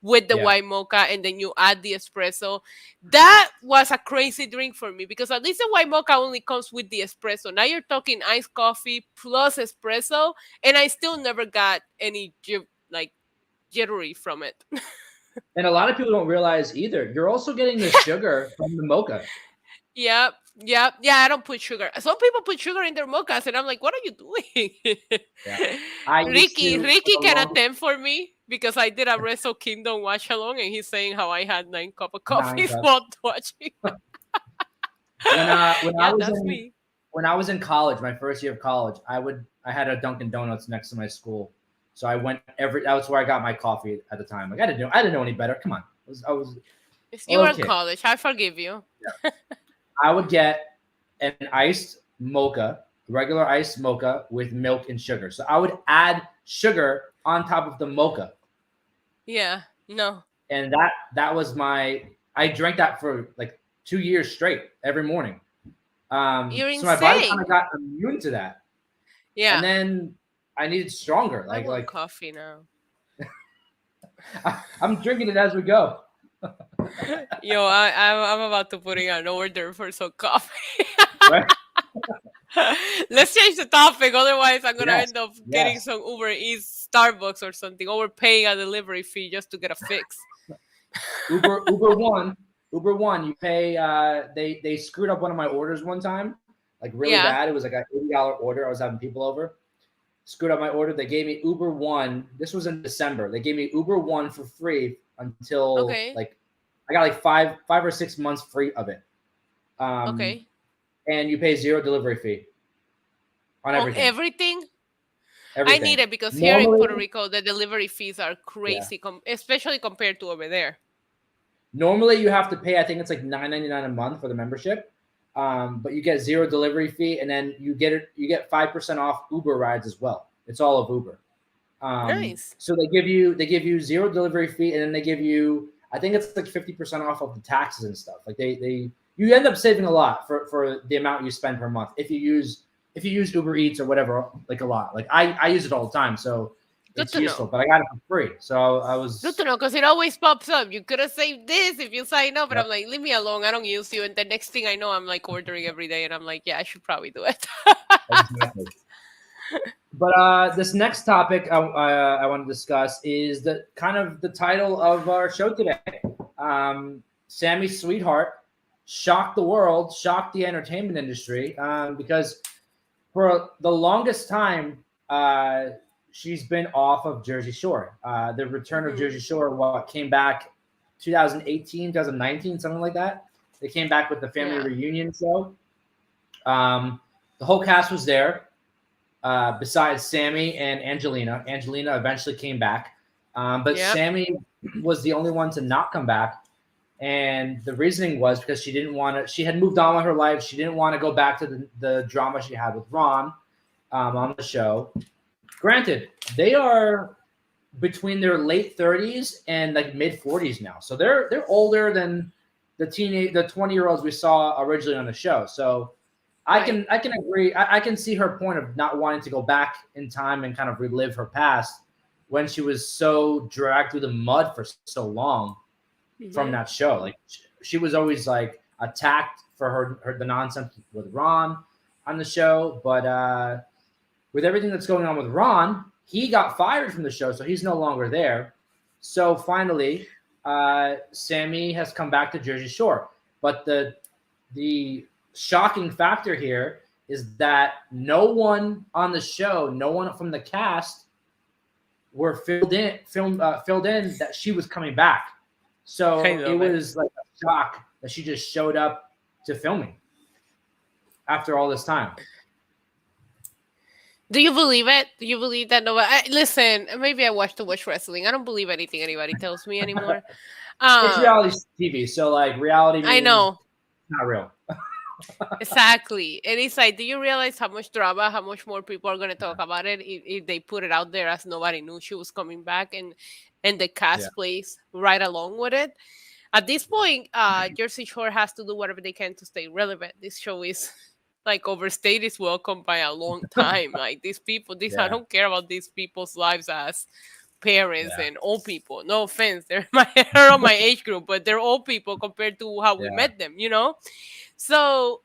with the yeah. white mocha and then you add the espresso. That was a crazy drink for me because at least the white mocha only comes with the espresso. Now you're talking iced coffee plus espresso, and I still never got any like jittery from it. And a lot of people don't realize either. You're also getting the sugar from the mocha. Yep, yep, yeah. I don't put sugar. Some people put sugar in their mochas, and I'm like, what are you doing? Yeah. I used Ricky, to for Ricky the can longest attend for me because I did a Wrestle Kingdom watch along, and he's saying how I had 9 cup of nine coffee cups. while watching. When I Yeah, was that's in me. college, my first year of college, I had a Dunkin' Donuts next to my school. So I went that was where I got my coffee at the time. Like I didn't know any better. Come on. I was a You were little in kid. college. I forgive you. I would get an iced mocha, regular iced mocha with milk and sugar. So I would add sugar on top of the mocha. Yeah, no. And that was I drank that for like 2 years straight every morning. You're So my body kind of insane. got immune to that. And Yeah, then I needed stronger. I want coffee now. I'm drinking it as we go. Yo, I'm about to put in an order for some coffee. Right? Let's change the topic. Otherwise, I'm gonna Yes. end up getting Yes. some Uber Eats Starbucks or something, or we're paying a delivery fee just to get a fix. Uber One, you pay. They screwed up one of my orders one time, like really Yeah. bad. It was like an $80 order. I was having people over. Screwed up my order. They gave me Uber One. This was in December. They gave me Uber One for free until Okay. like I got like five or 6 months free of it. Okay. And you pay zero delivery fee on On everything. everything. I Everything. need it because here in Normally, Puerto Rico, the delivery fees are yeah. crazy, especially compared to over there. Normally, you have to pay. I think it's like $9.99 a month for the membership, but you get zero delivery fee, and then you get 5% off Uber rides as well. It's all of Uber. Nice. So they give you zero delivery fee, and then they give you, I think it's like 50% off of the taxes and stuff. Like you end up saving a lot for the amount you spend per month if you use Uber Eats or whatever, like a lot. Like I use it all the time, so Good it's to useful. know. But I got it for free, so I was Good to know, because it always pops up. You could have saved this if you sign up, but Yep. I'm like, leave me alone. I don't use you. And the next thing I know, I'm like ordering every day, and I'm like, yeah, I should probably do it. Exactly. But this next topic I want to discuss is the kind of the title of our show today. Sammy's sweetheart shocked the world, shocked the entertainment industry, because for the longest time, she's been off of Jersey Shore. The return of Jersey Shore came back 2018, 2019, something like that. They came back with the family reunion show. The whole cast was there, besides Sammy and Angelina. Angelina eventually came back, but Sammy was the only one to not come back. And the reasoning was because she didn't want to. She had moved on with her life. She didn't want to go back to the drama she had with Ron on the show. Granted, they are between their late 30s and like mid 40s now, so they're older than the 20-year-olds we saw originally on the show. So I can agree. I can see her point of not wanting to go back in time and kind of relive her past when she was so dragged through the mud for so long from that show. Like she was always like attacked for the nonsense with Ron on the show, but with everything that's going on with Ron, he got fired from the show, so he's no longer there. So finally, Sammy has come back to Jersey Shore, but the shocking factor here is that no one on the show, no one from the cast, were filled in that she was coming back. So it was like a shock that she just showed up to filming after all this time. Do you believe it? Do you believe that nobody? Listen, maybe I watch too much wrestling. I don't believe anything anybody tells me anymore. It's reality TV, so like reality means I know. Not real. Exactly. And it's like, do you realize how much drama, how much more people are going to talk about it if they put it out there as nobody knew she was coming back and the cast plays right along with it? At this point, Jersey Shore has to do whatever they can to stay relevant. This show is like overstayed its welcome by a long time. Like these people, I don't care about these people's lives as parents and old people. No offense, they're on my age group, but they're old people compared to how we met them, you know? So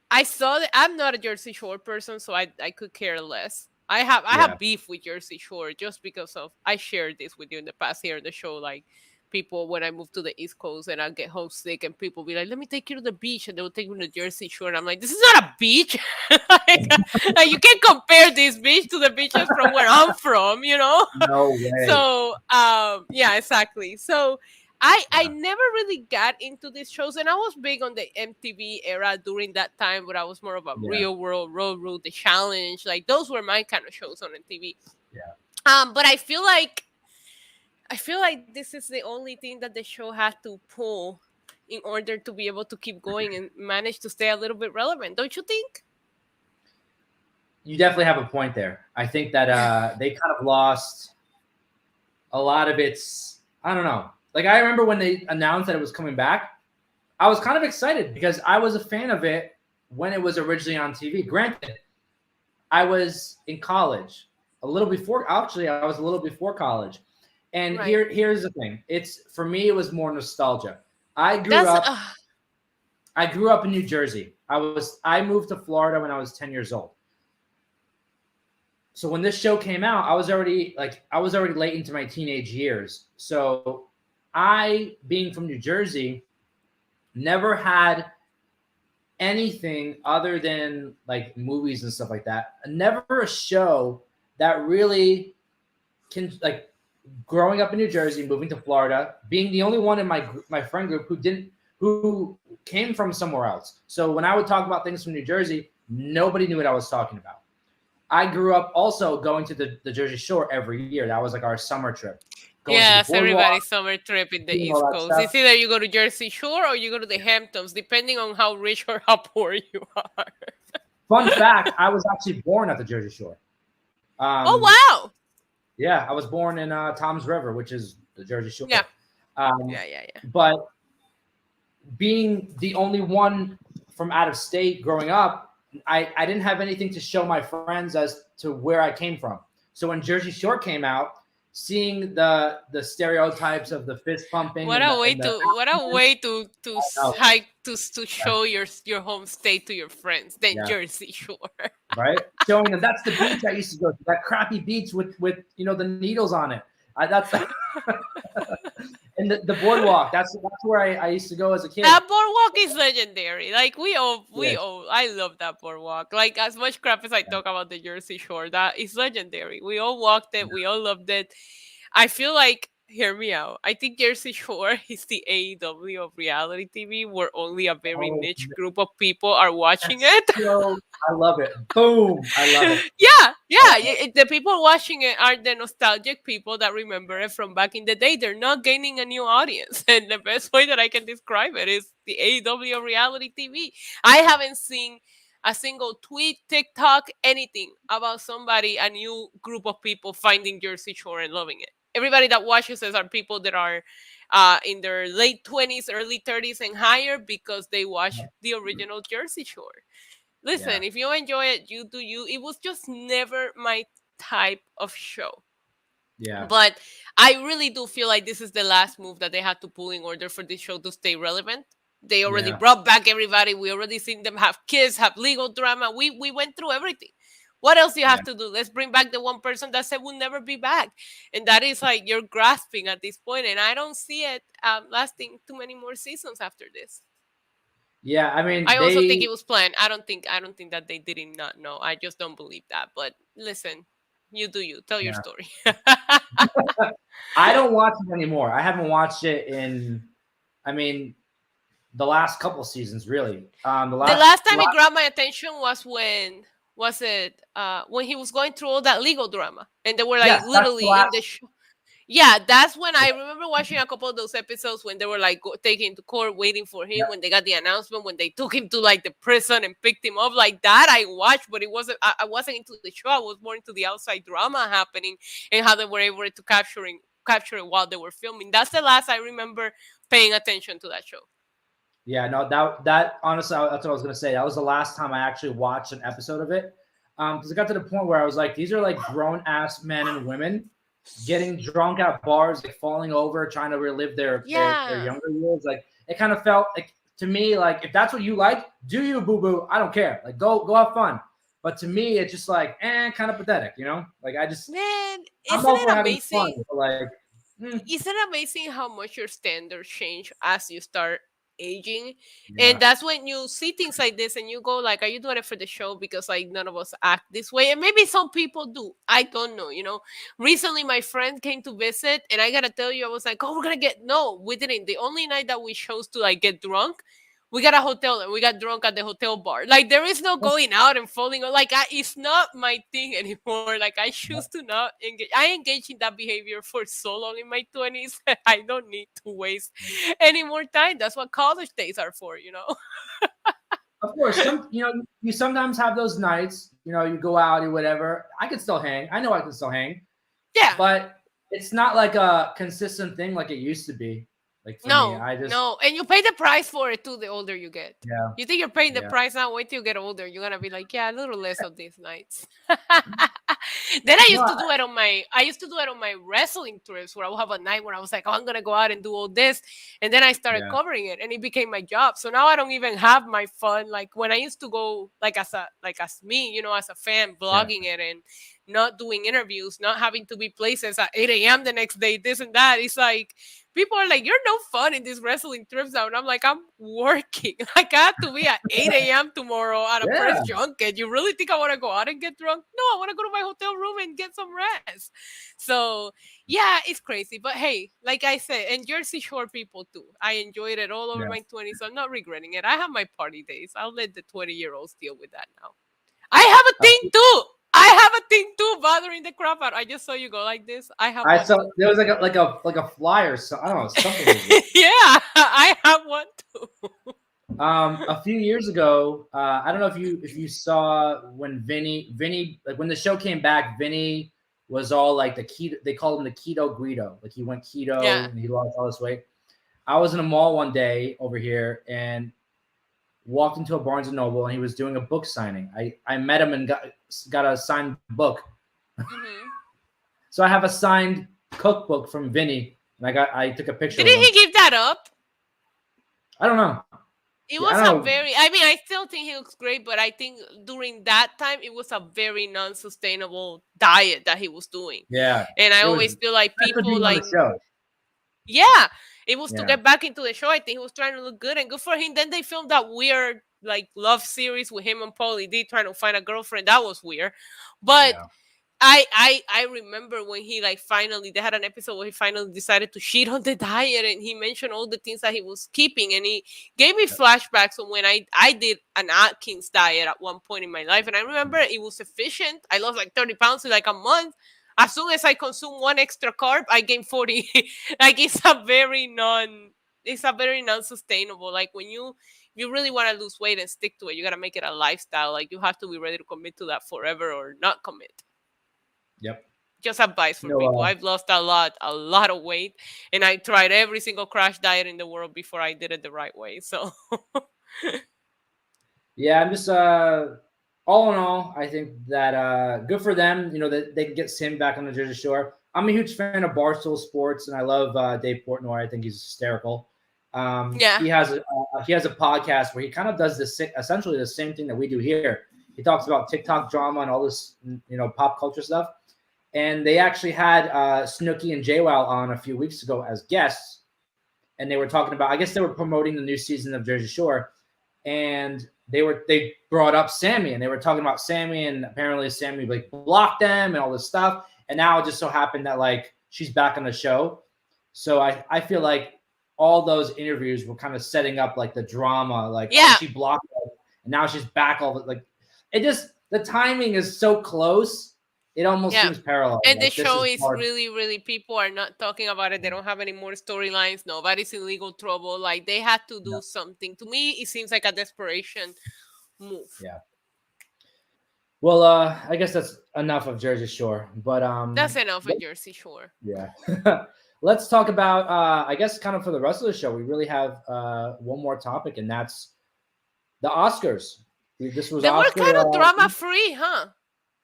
I saw that I'm not a Jersey Shore person, so I could care less. I have beef with Jersey Shore just because of I shared this with you in the past here in the show. Like people when I move to the East Coast and I get homesick and people be like, "Let me take you to the beach," and they will take me to Jersey Shore, and I'm like, "This is not a beach. like, you can't compare this beach to the beaches from where I'm from, you know." No way. So yeah, exactly. So I never really got into these shows, and I was big on the MTV era during that time, but I was more of a Real World, Road Road, The Challenge. Like those were my kind of shows on MTV. Yeah. But I feel like this is the only thing that the show had to pull in order to be able to keep going and manage to stay a little bit relevant. Don't you think? You definitely have a point there. I think that they kind of lost a lot of its, I don't know. Like I remember when they announced that it was coming back, I was kind of excited because I was a fan of it when it was originally on TV. Granted, I was in college a little before. Actually, I was a little before college. And here's the thing. For me, it was more nostalgia. I grew up in New Jersey. I moved to Florida when I was 10 years old. So when this show came out, I was already late into my teenage years. So I, being from New Jersey, never had anything other than like movies and stuff like that. Never a show that really can like growing up in New Jersey, moving to Florida, being the only one in my friend group who came from somewhere else. So when I would talk about things from New Jersey, nobody knew what I was talking about. I grew up also going to the Jersey Shore every year. That was like our summer trip, going to the Yes, everybody's boardwalk, summer trip in the doing all East that Coast. stuff. It's either you go to Jersey Shore or you go to the Hamptons, depending on how rich or how poor you are. Fun fact: I was actually born at the Jersey Shore. Oh Um, wow! yeah, I was born in Tom's River, which is the Jersey Yeah, Shore. Um, yeah. but being the only one from out of state growing up, I didn't have anything to show my friends as to where I came from. So when Jersey Shore came out, seeing the stereotypes of the fist pumping What and a way the to what a way to oh, hike to show your home state to your friends. Then yeah, Jersey Shore. right, showing them that's the beach I used to go to, that crappy beach with the needles on it. That's and the boardwalk. That's where I used to go as a kid. That boardwalk is legendary. Like we Yeah, all. I love that boardwalk. Like as much crap as I yeah, talk about the Jersey Shore, that is legendary. We all walked it. yeah. We all loved it. I feel like, hear me out. I think Jersey Shore is the AEW of reality TV, where only a very Oh, niche group of people are watching that's it. so. I love it. Boom. I love it. Yeah. The people watching it are the nostalgic people that remember it from back in the day. They're not gaining a new audience, and the best way that I can describe it is the AEW of reality TV. I haven't seen a single tweet, TikTok, anything about somebody, a new group of people finding Jersey Shore and loving it. Everybody that watches us are people that are in their late 20s, early 30s, and higher because they watch the original Jersey Shore. Yeah, Listen, if you enjoy it, you do you. It was just never my type of show. yeah, But I really do feel like this is the last move that they had to pull in order for this show to stay relevant. They already yeah, brought back everybody. We already seen them have kids, have legal drama. We went through everything. What else do you yeah, have to do? Let's bring back the one person that said will never be back. And that is like you're grasping at this point, and I don't see it lasting too many more seasons after this. yeah. I mean, I also think they. it was planned. I don't think that they didn't not know. I just don't believe that. But listen, you do you. Tell your Yeah. story. I don't watch it anymore. I haven't watched it in. I mean, the last couple seasons, really. The The last, last the time it last. grabbed my attention was when he was going through all that legal drama and they were like Yes, that's the literally in last. the show. Yeah, that's when I remember watching a couple of those episodes when they were like taking him to court, waiting for him. Yeah, When they got the announcement, when they took him to like the prison and picked him up, like that, I watched. But it wasn't. I wasn't into the show. I was more into the outside drama happening and how they were able to capture it while they were filming. That's the last I remember paying attention to that show. yeah. No, that honestly, that's what I was gonna say. That was the last time I actually watched an episode of it. Because it got to the point where I was like, these are like grown ass men and women getting drunk at bars, like falling over, trying to relive their Yeah. younger years. Like it kind of felt like to me, like if that's what you like, do you, boo boo? I don't care. Like go have fun. But to me, it's just like kind of pathetic, you know. Like Man, I'm isn't all it for having fun, amazing? but like Isn't it amazing how much your standards change as you start aging? And yeah, that's when you see things like this and you go like, are you doing it for the show? Because like none of us act this way. And maybe some people do. I don't know. Recently my friend came to visit and I gotta tell you, I was like, oh, we're gonna get no, we didn't. The only night that we chose to like get drunk, we got a hotel and we got drunk at the hotel bar. Like there is no going out and falling. Like it's not my thing anymore. Like I choose to not engage. I engaged in that behavior for so long in my 20s. I don't need to waste any more time. That's what college days are for. of course. You sometimes have those nights. You go out or whatever. I can still hang. I know I can still hang, Yeah. but it's not like a consistent thing like it used to be. Like for me, No, I just no. And you pay the price for it too the older you get. yeah, You think you're paying the yeah, price now? Wait till you get older. You're gonna be like, yeah, a little less of these nights. Then I No, used to do it on my wrestling trips where I would have a night where I was like, oh, I'm gonna go out and do all this, and then I started yeah, covering it, and it became my job. So now I don't even have my fun like when I used to go as me, as a fan, yeah, blogging it and not doing interviews, not having to be places at 8 a.m. the next day, this and that. It's like people are like, "You're no fun in these wrestling trips now," and I'm like, "I'm working. Like I have to be at 8 a.m. tomorrow at a press yeah, junket. You really think I want to go out and get drunk? No, I want to go to my hotel room and get some rest." So yeah, it's crazy, but hey, like I said, and Jersey Shore people too. I enjoyed it all over yeah. my 20s, so I'm not regretting it. I have my party days. I'll let the 20-year-olds deal with that now. I have a thing too. I have a thing too, bothering the crap out. I just saw you go like this. I have I one saw too. there was like a flyer. So I don't know something. Was it? Yeah, I have one too. A few years ago, I don't know if you saw when Vinny like when the show came back, Vinny was all like the keto. They called him the keto Guido. Like he went keto Yeah. and he lost all this weight. I was in a mall one day over here and walked into a Barnes and Noble and he was doing a book signing. I met him and got a signed book. Hmm. So I have a signed cookbook from Vinny, and I took a picture with Didn't he him. give that up? I don't know. It Yeah, I was don't a know. very, I mean, I still think he looks great, but I think during that time, it was a very non sustainable diet that he was doing. Yeah, And I it was always feel like for people being on like, the show. yeah, it was to Yeah, get back into the show. I think he was trying to look good and good for him. Then they filmed that weird, like, love series with him and Paulie D trying to find a girlfriend. That was weird. But yeah, I remember when he like finally they had an episode where he finally decided to cheat on the diet and he mentioned all the things that he was keeping and he gave me flashbacks of when I did an Atkins diet at one point in my life and I remember it was efficient. I lost like 30 pounds in like a month. As soon as I consume one extra carb, I gain 40. Like it's a very non-sustainable. Like when you really want to lose weight and stick to it, you gotta make it a lifestyle. Like you have to be ready to commit to that forever or not commit. yep. Just advice for No, people. I've lost a lot of weight, and I tried every single crash diet in the world before I did it the right way. So, yeah, I'm just all in all, I think that good for them. You know that they can get Sam back on the Jersey Shore. I'm a huge fan of Barstool Sports, and I love Dave Portnoy. I think he's hysterical. yeah, He has a podcast where he kind of does essentially the same thing that we do here. He talks about TikTok drama and all this, pop culture stuff. And they actually had Snooki and JWoww on a few weeks ago as guests, and they were talking about. I guess they were promoting the new season of Jersey Shore, and they brought up Sammy, and they were talking about Sammy, and apparently Sammy like blocked them and all this stuff. And now it just so happened that like she's back on the show, so I feel like all those interviews were kind of setting up like the drama, like oh yeah, she blocked her, and now she's back. All like it just the timing is so close. It almost yeah. seems parallel. And the Like this show is is part. really, really people are not talking about it. They don't have any more storylines. Nobody's in legal trouble. Like they had to Yeah, do something. To me, it seems like a desperation move. yeah. Well, I guess that's enough of Jersey Shore. But That's enough of Jersey Shore. yeah. Let's talk about I guess kind of for the rest of the show, we really have one more topic, and that's the Oscars. This was They were Oscar. kind of drama free, huh?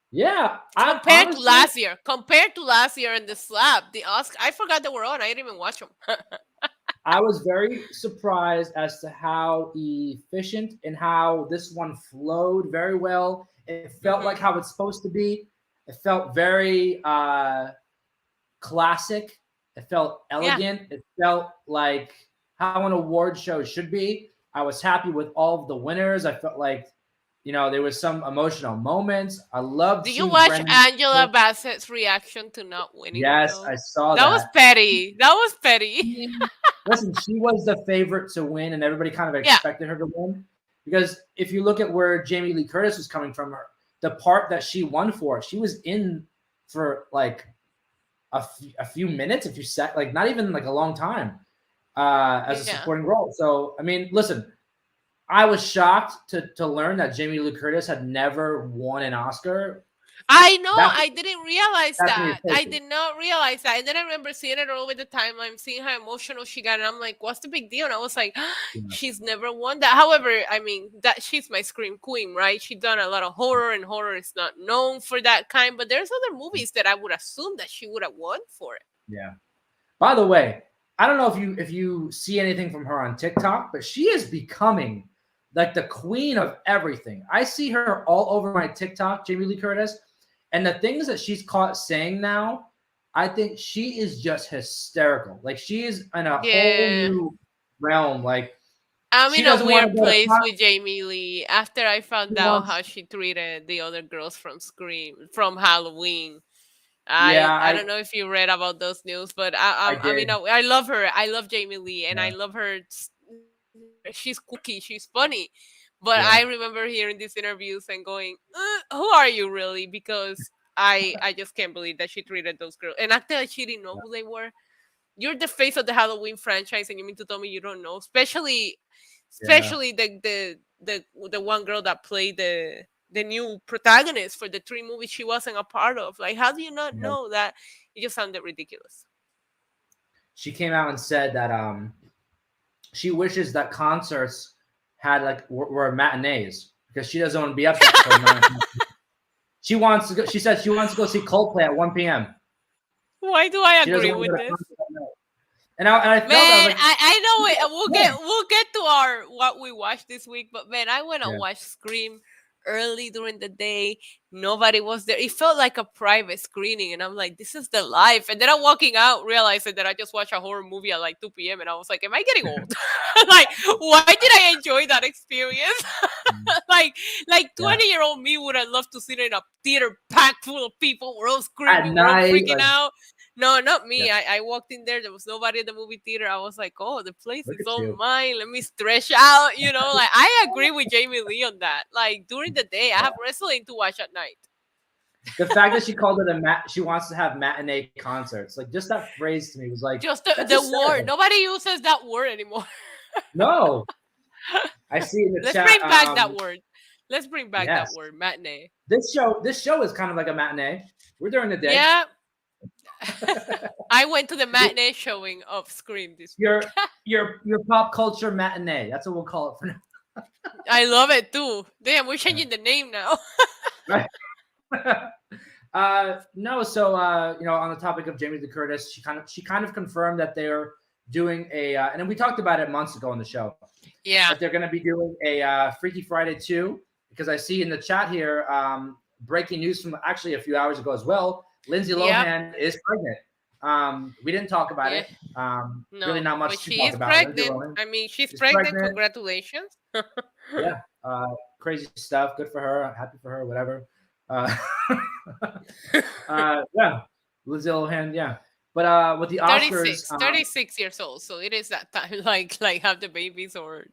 Yeah, I Compared to honestly last year. Compared to last year in the slap, the Oscar. I forgot they were on. I didn't even watch them. I was very surprised as to how efficient and how this one flowed very well. It felt like Hmm. how it's supposed to be. It felt very classic. It felt Yeah. elegant. It felt like how an award show should be. I was happy with all of the winners. I felt like, there was some emotional moments. I loved Did you seeing watch Brendan. Angela Bassett's reaction to not winning Yes, I though? saw That was that. petty. That was petty. Listen, she was the favorite to win, and everybody kind of Yeah. expected her to win. Because if you look at where Jamie Lee Curtis was coming from, the part that she won for, she was in for like a few minutes, a few like not even like a long time as a Yeah. supporting role. So, I mean, listen, I was shocked to learn that Jamie Lee Curtis had never won an Oscar. I know. That's I didn't realize that's when you're that. I taken. did not realize that. And then I remember seeing it all over the timeline, seeing how emotional she got, and I'm like, "What's the big deal?" And I was like, Yeah. "She's never won that." However, I mean, that she's my scream queen, right? She done a lot of horror, and horror is not known for that kind. But there's other movies that I would assume that she would have won for it. Yeah. By the way, I don't know if you see anything from her on TikTok, but she is becoming like the queen of everything. I see her all over my TikTok, Jamie Lee Curtis, and the things that she's caught saying now, I think she is just hysterical. Like she is in a whole Yeah. new realm. Like I'm she in a doesn't want to weird go to place with Jamie Lee after I she found out wants. how she treated the other girls from Scream from Halloween. Yeah, I don't know if you read about those news, but I I mean, did. I love her. I love Jamie Lee, and I Yeah, love her. She's kooky, she's funny. But yeah, I remember hearing these interviews and going, "Who are you really?" Because I just can't believe that she treated those girls and acted like she didn't know yeah, who they were. You're the face of the Halloween franchise, and you mean to tell me you don't know? yeah, Especially the one girl that played the new protagonist for the three movies she wasn't a part of. Like, how do you not yeah. know that? It just sounded ridiculous. She came out and said that she wishes that concerts had like were matinees because she doesn't want to be up till 9 o'clock. She wants to go. She said she wants to go see Coldplay at 1 p.m. Why do I She doesn't agree want to go with to this? concert at night. And I Man, felt I was like, I know it. yeah, We'll get to our what we watched this week, but man, I went and yeah, watched Scream early during the day. Nobody was there. It felt like a private screening, and I'm like, this is the life. And then I'm walking out, realizing that I just watched a horror movie at like 2 p.m. and I was like, am I getting old? Like, why did I enjoy that experience? like like yeah. 20-year-old me would have loved to sit in a theater packed full of people. We're all At screaming, we're all night, freaking like, out. No, not yeah. me. I walked in there. There was nobody at the movie theater. I was like, oh, the place Look is at all you. mine. Let me stretch out. Like I agree with Jamie Lee on that. Like during the day, I Yeah. have wrestling to watch at night. The fact that she called it she wants to have matinee concerts. Like just that phrase to me was like, Just that's the word. hysterical. Nobody uses that word anymore. No, I see in the Let's chat. bring back that word. Let's bring back that Yes, word, matinee. this show is kind of like a matinee. We're during the day. Yeah. I went to the matinee showing of Scream this week. Your your pop culture matinee. That's what we'll call it for now. I love it too. Damn, we're changing the name now. Right. No, so on the topic of Jamie Lee Curtis, she kind of confirmed that they're doing a and then we talked about it months ago on the show Yeah. that they're going to be doing a Freaky Friday 2 because I see in the chat here breaking news from actually a few hours ago as well. Lindsay Yep. Lohan is pregnant. We didn't talk about Yeah. it. Really No, not but much to she talk is about. Lindsay pregnant. Lohan I mean, she's is pregnant. pregnant. Congratulations. Yeah, crazy stuff. Good for her. Happy for her. Whatever. Uh, yeah, Lindsay Lohan. Yeah, but with the Oscars, 36 years old. So it is that time, like have the babies or.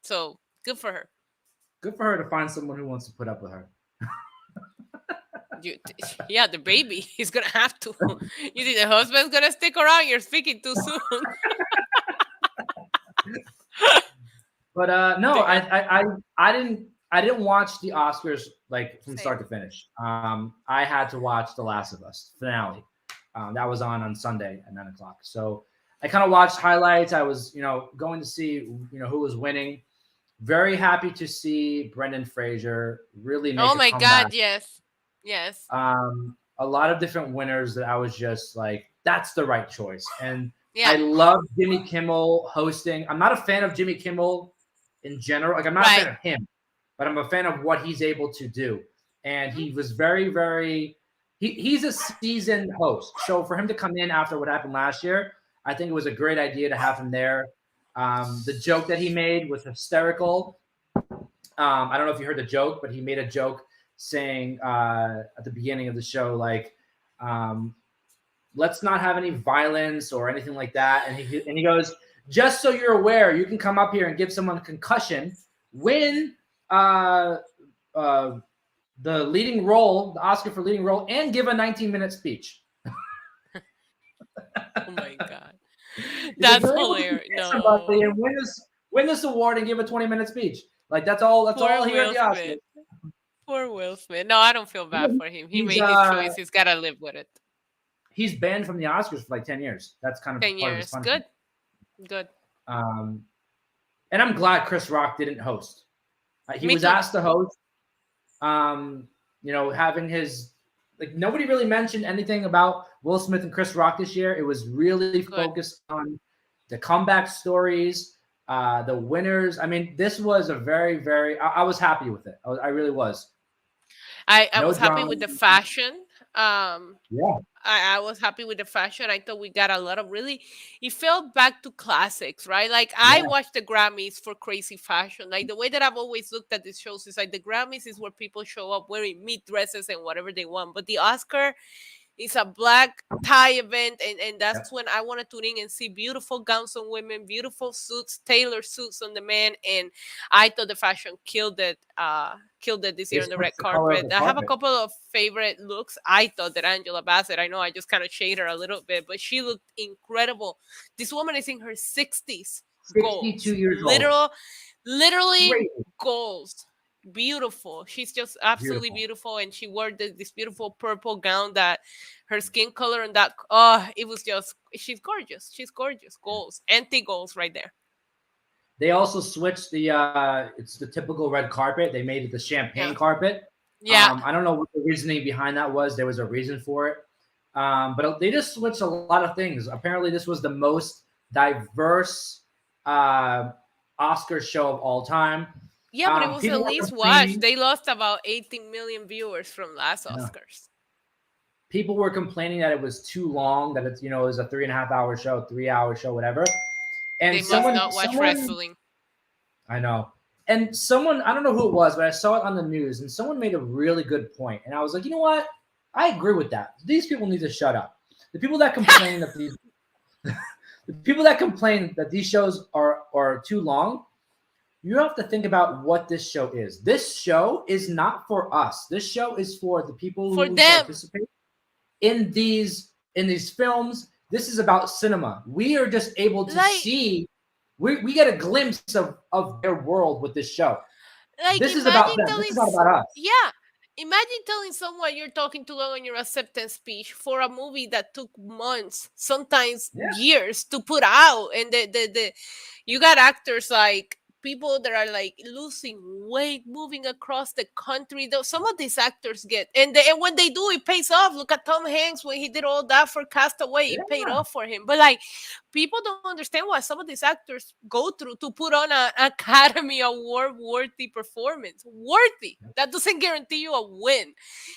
So good for her. good for her to find someone who wants to put up with her. Yeah, the baby. He's gonna have to. You think the husband's gonna stick around? You're speaking too soon. But no, They I, got I I I didn't watch the Oscars like from same. start to finish. I had to watch The Last of Us finale. That was on Sunday at 9 o'clock. So I kind of watched highlights. I was going to see who was winning. Very happy to see Brendan Fraser really make Oh a my comeback. God! Yes, yes. A lot of different winners that I was just like, that's the right choice. And Yeah. I love Jimmy Kimmel hosting. I'm not a fan of Jimmy Kimmel in general. Like I'm not a Right. fan of him, but I'm a fan of what he's able to do. And he was very, very he's a seasoned host. So for him to come in after what happened last year, I think it was a great idea to have him there. The joke that he made was hysterical. I don't know if you heard the joke, but he made a joke saying at the beginning of the show, like, let's not have any violence or anything like that. And he goes, just so you're aware, you can come up here and give someone a concussion, win the leading role, the Oscar for leading role, and give a 19-minute speech. Oh my God. That's hilarious. No. And win this award and give a 20-minute speech. Like that's all Poor here at Will the Oscars. Smith. Poor Will Smith. No, I don't feel bad for him. He He's made his choice. He's got to live with it. he's banned from the Oscars for like 10 years. That's kind of 10 part of his years. punishment. Good. Um, and I'm glad Chris Rock didn't host. He Me was too. asked to host. Having his nobody really mentioned anything about Will Smith and Chris Rock this year. It was really focused on the comeback stories, the winners. I mean, this was a very, very. I was happy with it. I really was. I No was happy drama. with the fashion. Yeah. I was happy with the fashion. I thought we got a lot of really, it felt back to classics, right? Like I watched the Grammys for crazy fashion. Like the way that I've always looked at these shows is like the Grammys is where people show up wearing meat dresses and whatever they want. But the Oscar is a black tie event, and that's when I want to tune in and see beautiful gowns on women, beautiful suits, tailored suits on the men, and I thought the fashion killed it this year on the red carpet. I have a couple of favorite looks. I thought that Angela Bassett, I know I just kind of shade her a little bit, but she looked incredible. This woman is in her 60s. 62 years old. Literally goals. Beautiful. She's just absolutely beautiful, and she wore this beautiful purple gown that her skin color and that it was just, she's gorgeous. Goals, anti-goals right there. They also switched the it's the typical red carpet. They made it the champagne carpet. I don't know what the reasoning behind that was. There was a reason for it, but they just switched a lot of things. Apparently this was the most diverse Oscar show of all time. Yeah, but it was at least watched. They lost about 18 million viewers from last Oscars. People were complaining that it was too long, that it's, it was a 3.5 hour show, 3 hour show, whatever. And they must not watch wrestling. I know. And someone, I don't know who it was, but I saw it on the news, and someone made a really good point. And I was like, you know what? I agree with that. These people need to shut up. The people that complain that these shows are too long, you have to think about what this show is. This show is not for us. This show is for the people who participate in these films. This is about cinema. We are just able to see. We get a glimpse of their world with this show. This is about them. This is not about us. Yeah. Imagine telling someone you're talking too long on your acceptance speech for a movie that took months, sometimes years to put out, and you got actors like people that are like losing weight, moving across the country. Though some of these actors get, and when they do, it pays off. Look at Tom Hanks when he did all that for Castaway; it paid off for him. But like, people don't understand what some of these actors go through to put on an Academy Award worthy performance. Worthy. That doesn't guarantee you a win.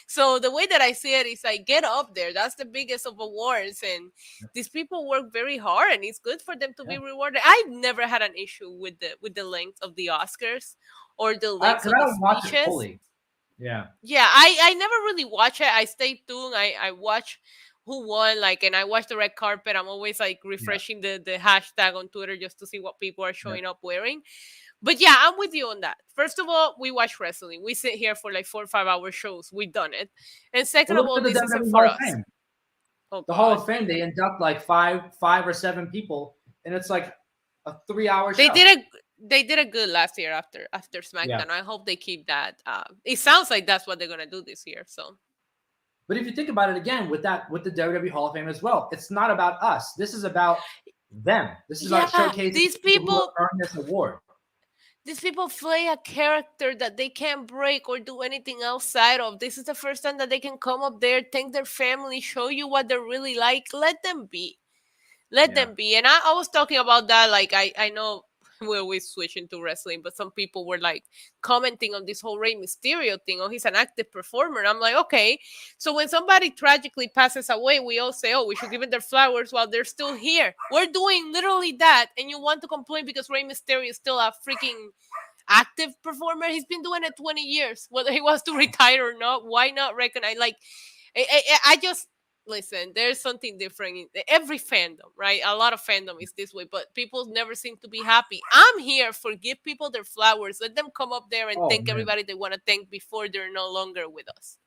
So the way that I see it is like, get up there. That's the biggest of awards, and these people work very hard, and it's good for them to be rewarded. I've never had an issue with the length of the Oscars or the length of the speeches. Yeah, I never really watch it. I stay tuned. I watch who won, like, and I watch the red carpet. I'm always like refreshing the hashtag on Twitter just to see what people are showing up wearing. But yeah, I'm with you on that. First of all, we watch wrestling. We sit here for like 4 or 5 hour shows. We've done it. And second of all, this isn't for us. The Hall of Fame, they induct like five or seven people, and it's like a 3 hour show. They did a good last year after SmackDown. I hope they keep that. It sounds like that's what they're gonna do this year. So, but if you think about it again, with the WWE Hall of Fame as well, it's not about us. This is about them. This is about showcasing these people who earned this award. These people play a character that they can't break or do anything outside of. This is the first time that they can come up there, thank their family, show you what they're really like. Let them be. Let them be. And I was talking about that. Like, I know we always switch into wrestling, but some people were like commenting on this whole Rey Mysterio thing. Oh, he's an active performer. And I'm like, okay. So when somebody tragically passes away, we all say, oh, we should give them their flowers while they're still here. We're doing literally that. And you want to complain because Rey Mysterio is still a freaking active performer? He's been doing it 20 years. Whether he wants to retire or not, why not recognize? Like, I just... Listen, there's something different in every fandom, right? A lot of fandom is this way, but people never seem to be happy. I'm here for give people their flowers. Let them come up there and thank everybody they want to thank before they're no longer with us.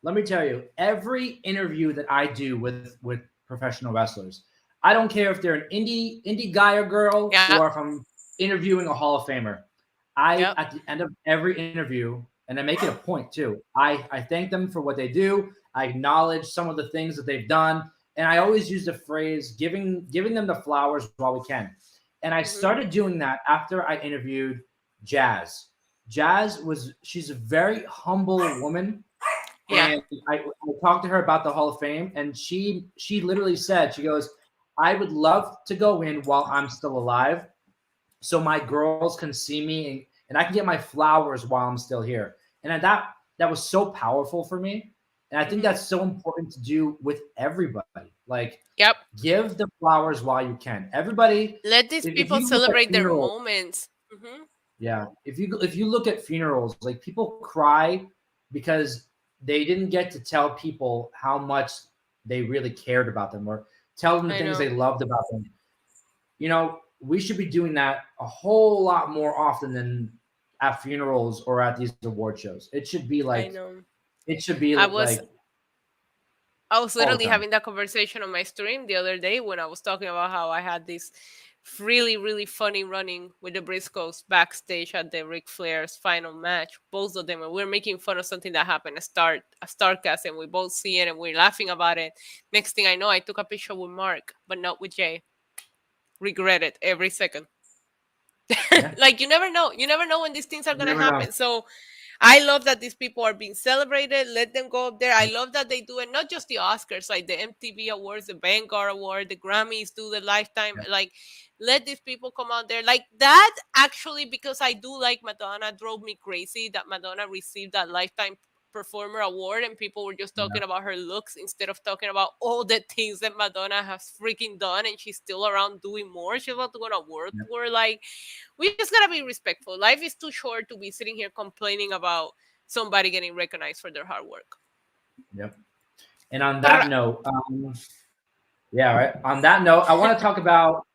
Let me tell you, every interview that I do with professional wrestlers, I don't care if they're an indie guy or girl, or if I'm interviewing a Hall of Famer. At the end of every interview, and I make it a point too. I thank them for what they do. I acknowledge some of the things that they've done, and I always use the phrase giving them the flowers while we can. And I Hmm. started doing that after I interviewed Jazz. She's a very humble woman, Yeah. and I talked to her about the Hall of Fame, and she literally said, she goes, I would love to go in while I'm still alive so my girls can see me and I can get my flowers while I'm still here. And that was so powerful for me. And I think Hmm. that's so important to do with everybody. Like Yep. give the flowers while you can. Everybody, Let these if people you look at celebrate their funerals, moments. Hmm. yeah, if you look at funerals, like people cry because they didn't get to tell people how much they really cared about them or tell them the I things they know. loved about them. We should be doing that a whole lot more often than at funerals or at these award shows. I know. It should be I was like I was all the literally time. having that conversation on my stream the other day when I was talking about how I had this really, really funny running with the Briscoes backstage at the Ric Flair's final match. Both of them, and we're making fun of something that happened a Starcast, and we both see it and we're laughing about it. Next thing I know, I took a picture with Mark, but not with Jay. Regret it every second. Yeah, Like you never know. You never know when these things are you gonna never know. happen. So I love that these people are being celebrated. Let them go up there. I love that they do it. Not just the Oscars, like the MTV Awards, the Vanguard Award, the Grammys do the Lifetime. Yeah, Like, let these people come out there. Like that, actually, because I do like Madonna, drove me crazy that Madonna received that Lifetime Performer Award and people were just yeah, talking about her looks instead of talking about all the things that Madonna has freaking done and she's still around doing more. She's about to go on a world yeah, tour. Like, we just gotta be respectful. Life is too short to be sitting here complaining about somebody getting recognized for their hard work. yeah. And on that Brr. note, yeah, right. On that note, I want to talk about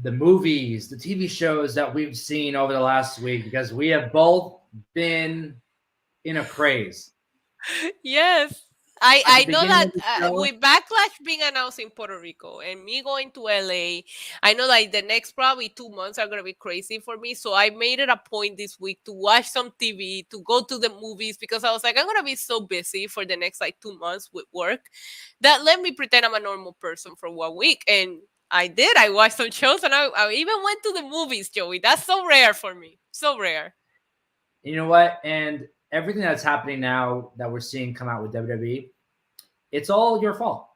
the movies, the TV shows that we've seen over the last week because we have both been in a craze. Yes. At the I know beginning that of the show, with Backlash being announced in Puerto Rico and me going to LA, I know like the next probably 2 months are gonna be crazy for me. So I made it a point this week to watch some TV, to go to the movies because I was like, I'm gonna be so busy for the next like 2 months with work that let me pretend I'm a normal person for 1 week. And I did. I watched some shows and I even went to the movies, Joey. That's so rare for me. So rare. you know what? And everything that's happening now that we're seeing come out with WWE, it's all your fault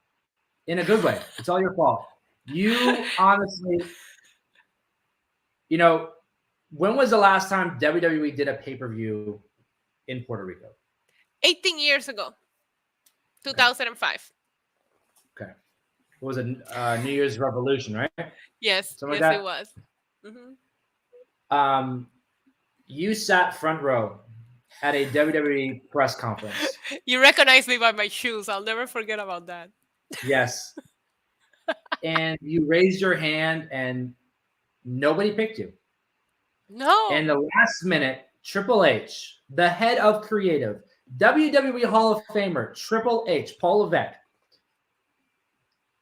in a good way. It's all your fault. You honestly, you know, when was the last time WWE did a pay per view in Puerto Rico? 18 years ago, Okay. 2005. Okay. It was a New Year's Revolution, right? Yes, Something like yes, it that. was. Hmm. Um, you sat front row at a WWE press conference. You recognize me by my shoes. I'll never forget about that. Yes. And you raised your hand and nobody picked you. And No. the last minute, Triple H, the head of creative, WWE Hall of Famer, Triple H, Paul Levesque,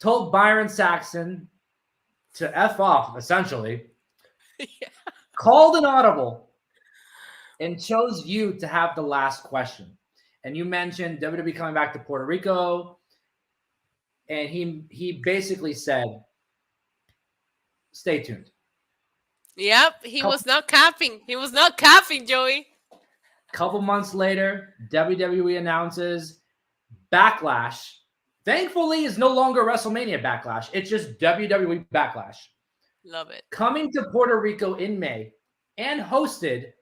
told Byron Saxon to F off, essentially, Yeah. called an audible, and chose you to have the last question. And you mentioned WWE coming back to Puerto Rico, and he basically said, "Stay tuned." Yep, he Couple, was not capping. He was not capping, Joey. couple months later, WWE announces Backlash. Thankfully, is no longer WrestleMania Backlash. It's just WWE Backlash. Love it. Coming to Puerto Rico in May and hosted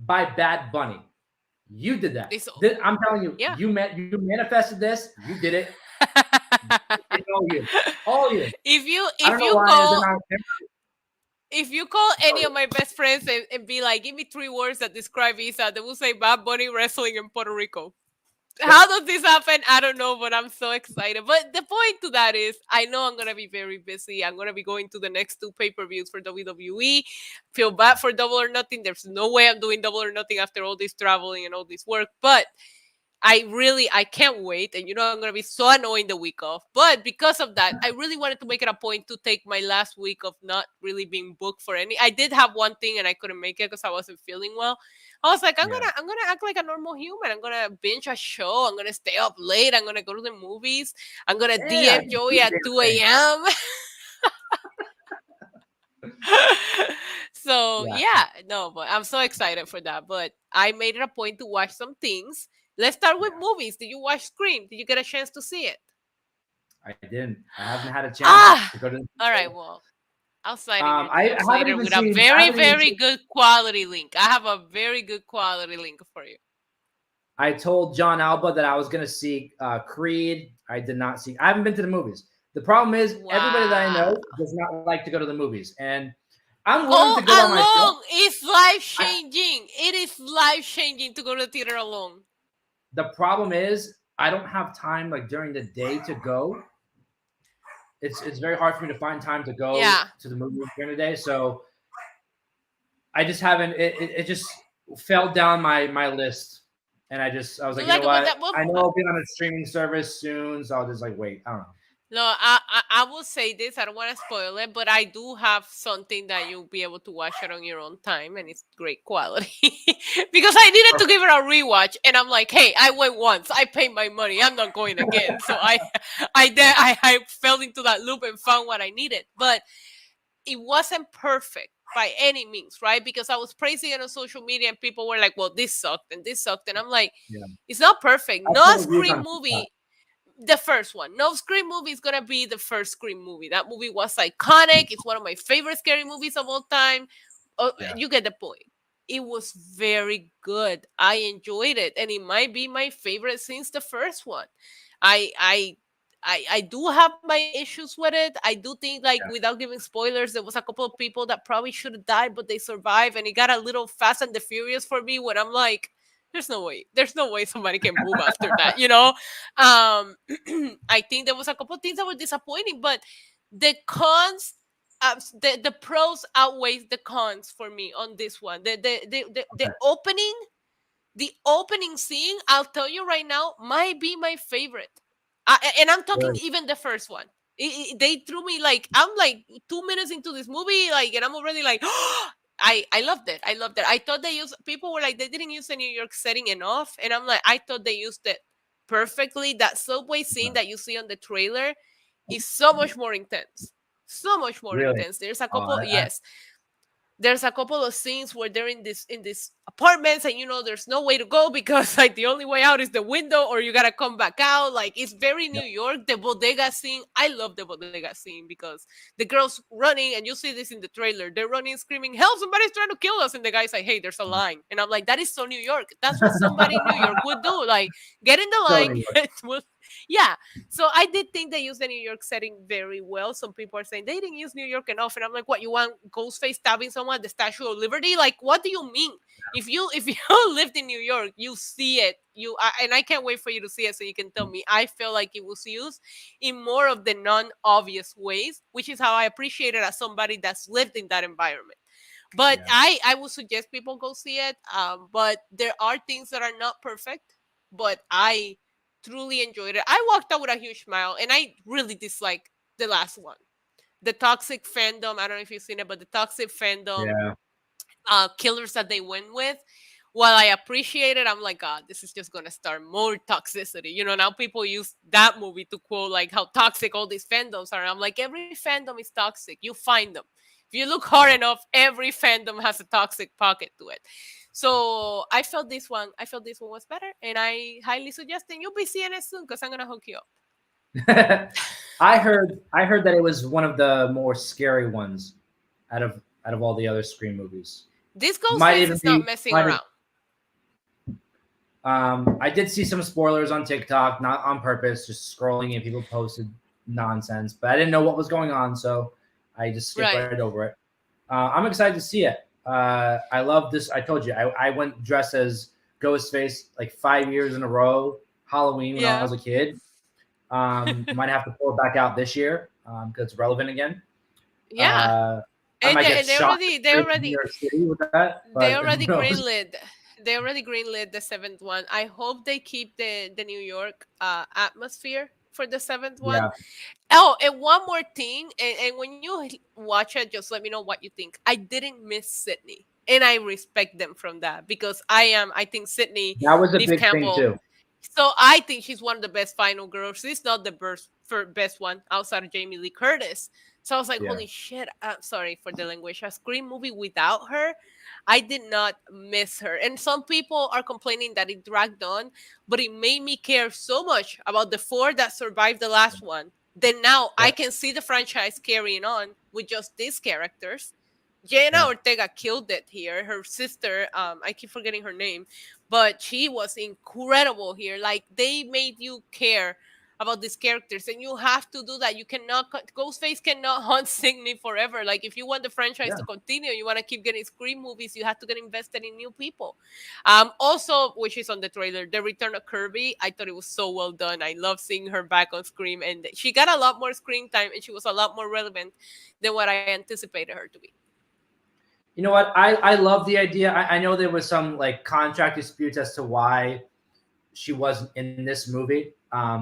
by Bad Bunny. You did that. This, I'm telling you, yeah. you manifested this. You did it. It's all you. All you. if you I don't if know you why they're call not. if you call It's all any you. of my best friends and be like, give me 3 words that describe Isa, they will say Bad Bunny wrestling in Puerto Rico. Yep. How does this happen? I don't know, but I'm so excited. But the point to that is, I know I'm gonna be very busy. I'm gonna be going to the next two pay-per-views for WWE. Feel bad for Double or Nothing. There's no way I'm doing Double or Nothing after all this traveling and all this work. But I can't wait. And you know, I'm gonna be so annoying the week off. But because of that, I really wanted to make it a point to take my last week of not really being booked for any. I did have one thing and I couldn't make it because I wasn't feeling well. I was like, Yeah. I'm gonna act like a normal human. I'm gonna binge a show. I'm gonna stay up late. I'm gonna go to the movies. I'm gonna Yeah, I DM can do Joey the at damn 2 thing. a.m. So Yeah, yeah, no, but I'm so excited for that. But I made it a point to watch some things. Let's start with yeah. movies. Did you watch Scream? Did you get a chance to see it? I didn't. I haven't had a chance to Ah, go to the all theater. right. Well, I'll slide in your I DMs haven't later even with a seen. I very, haven't even very seen. good quality link. I have a very good quality link for you. I told John Alba that I was gonna see Creed. I did not see. I haven't been to the movies. The problem is everybody that I Wow. know does not like to go to the movies, and I'm willing to Go go by myself. along. It's life I, changing. It is life changing to go to the theater alone. the problem is I don't have time like during the day to go. It's very hard for me to find time to go Yeah. to the movie during the day. So I just haven't. It just fell down my list, and I was like, you know Like, but what? that, well, I know I'll be on a streaming service soon, so I'll just like wait. I don't know. no, I will say this. I don't want to spoil it, but I do have something that you'll be able to watch it on your own time, and it's great quality. Because I needed to give it a rewatch, and I'm like, hey, I went once. I paid my money. I'm not going again. So I fell into that loop and found what I needed, but it wasn't perfect by any means, right? Because I was praising it on social media, and people were like, well, this sucked, and I'm like, Yeah, it's not perfect. I No saw reviews Scream on TikTok. movie, the first one. No Scream movie is gonna be the first Scream movie. That movie was iconic. It's one of my favorite scary movies of all time. Yeah, You get the point. It was very good. I enjoyed it, and it might be my favorite since the first one. I I I do have my issues with it. I do think, like, yeah, without giving spoilers, there was a couple of people that probably should have died, but they survived, and it got a little Fast and the Furious for me when I'm like, there's no way somebody can move after that, you know. I think there was a couple of things that were disappointing, but the cons, the pros outweighs the cons for me on this one. The okay, the opening scene, I'll tell you right now, might be my favorite. And I'm talking good. even the first one. They threw me, like, I'm like 2 minutes into this movie, like, and I'm already like, I loved it. I loved it. I thought they used, people were like, they didn't use the New York setting enough. And I'm like, I thought they used it perfectly. That subway scene that you see on the trailer is so much more intense. So much more Really? intense. There's a Oh, couple, yes, there's a couple of scenes where they're in this apartments, and there's no way to go because like the only way out is the window, or you gotta come back out. Like, it's very New yeah, York. The bodega scene, I love the bodega scene because the girls running, and you see this in the trailer, they're running screaming, help, somebody's trying to kill us, and the guy's like, hey, there's a line, and I'm like, that is so New York. That's what somebody in New York would do. Like, get in the so line. anyway, Yeah, so I did think they used the New York setting very well. Some people are saying they didn't use New York enough, and I'm like, what, you want Ghostface stabbing someone at the Statue of Liberty? Like, what do you mean? If you lived in New York, you see it. And I can't wait for you to see it so you can tell me. I feel like it was used in more of the non-obvious ways, which is how I appreciate it as somebody that's lived in that environment. But yeah, I would suggest people go see it. But there are things that are not perfect, but I truly enjoyed it. I walked out with a huge smile, and I really dislike the last one. The toxic fandom. I don't know if you've seen it, but the toxic fandom yeah, killers that they went with. While I appreciate it, I'm like, God, this is just gonna start more toxicity. Now people use that movie to quote like how toxic all these fandoms are. I'm like, every fandom is toxic. You find them. If you look hard yeah. enough, every fandom has a toxic pocket to it. So I felt this one. I felt this one was better, and I highly suggest it. You'll be seeing it soon because I'm gonna hook you up. I heard that it was one of the more scary ones out of all the other Scream movies. This Might Ghostface even is not be messing might have, around. I did see some spoilers on TikTok, not on purpose, just scrolling and people posted nonsense, but I didn't know what was going on, so I just skipped Right. right over it. I'm excited to see it. I love this. I told you, I went dressed as Ghostface like 5 years in a row, Halloween when I was Yeah. a kid. Might have to pull it back out this year because it's relevant again. Yeah. Uh, I And might they, get and they shot already in they the streets of New already York City with that, they but who already knows? greenlit they already greenlit the seventh one. I hope they keep the New York atmosphere for the seventh one. Yeah, Oh, and one more thing, and when you watch it, just let me know what you think. I didn't miss Sydney. and I respect them from that because I think Sydney, That was a Neve big thing Campbell. too. So I think she's one of the best final girls. She's not the best one outside of Jamie Lee Curtis. So I was like, Yeah. holy shit. Sorry for the language. A Scream movie without her, I did not miss her. And some people are complaining that it dragged on, but it made me care so much about the four that survived the last one. Then now I Yep. can see the franchise carrying on with just these characters. Jenna Yeah. Ortega killed it here. Her sister, I keep forgetting her name, but she was incredible here. Like they made you care about these characters, and you have to do that. You cannot Ghostface cannot hunt Sydney forever. Like if you want the franchise to Yeah. continue, you want to keep getting Scream movies, you have to get invested in new people. Also, which is on the trailer, the return of Kirby. I thought it was so well done. I love seeing her back on Scream, and she got a lot more screen time, and she was a lot more relevant than what I anticipated her to be. You know what? I love the idea. I know there was some like contract disputes as to why she wasn't in this movie.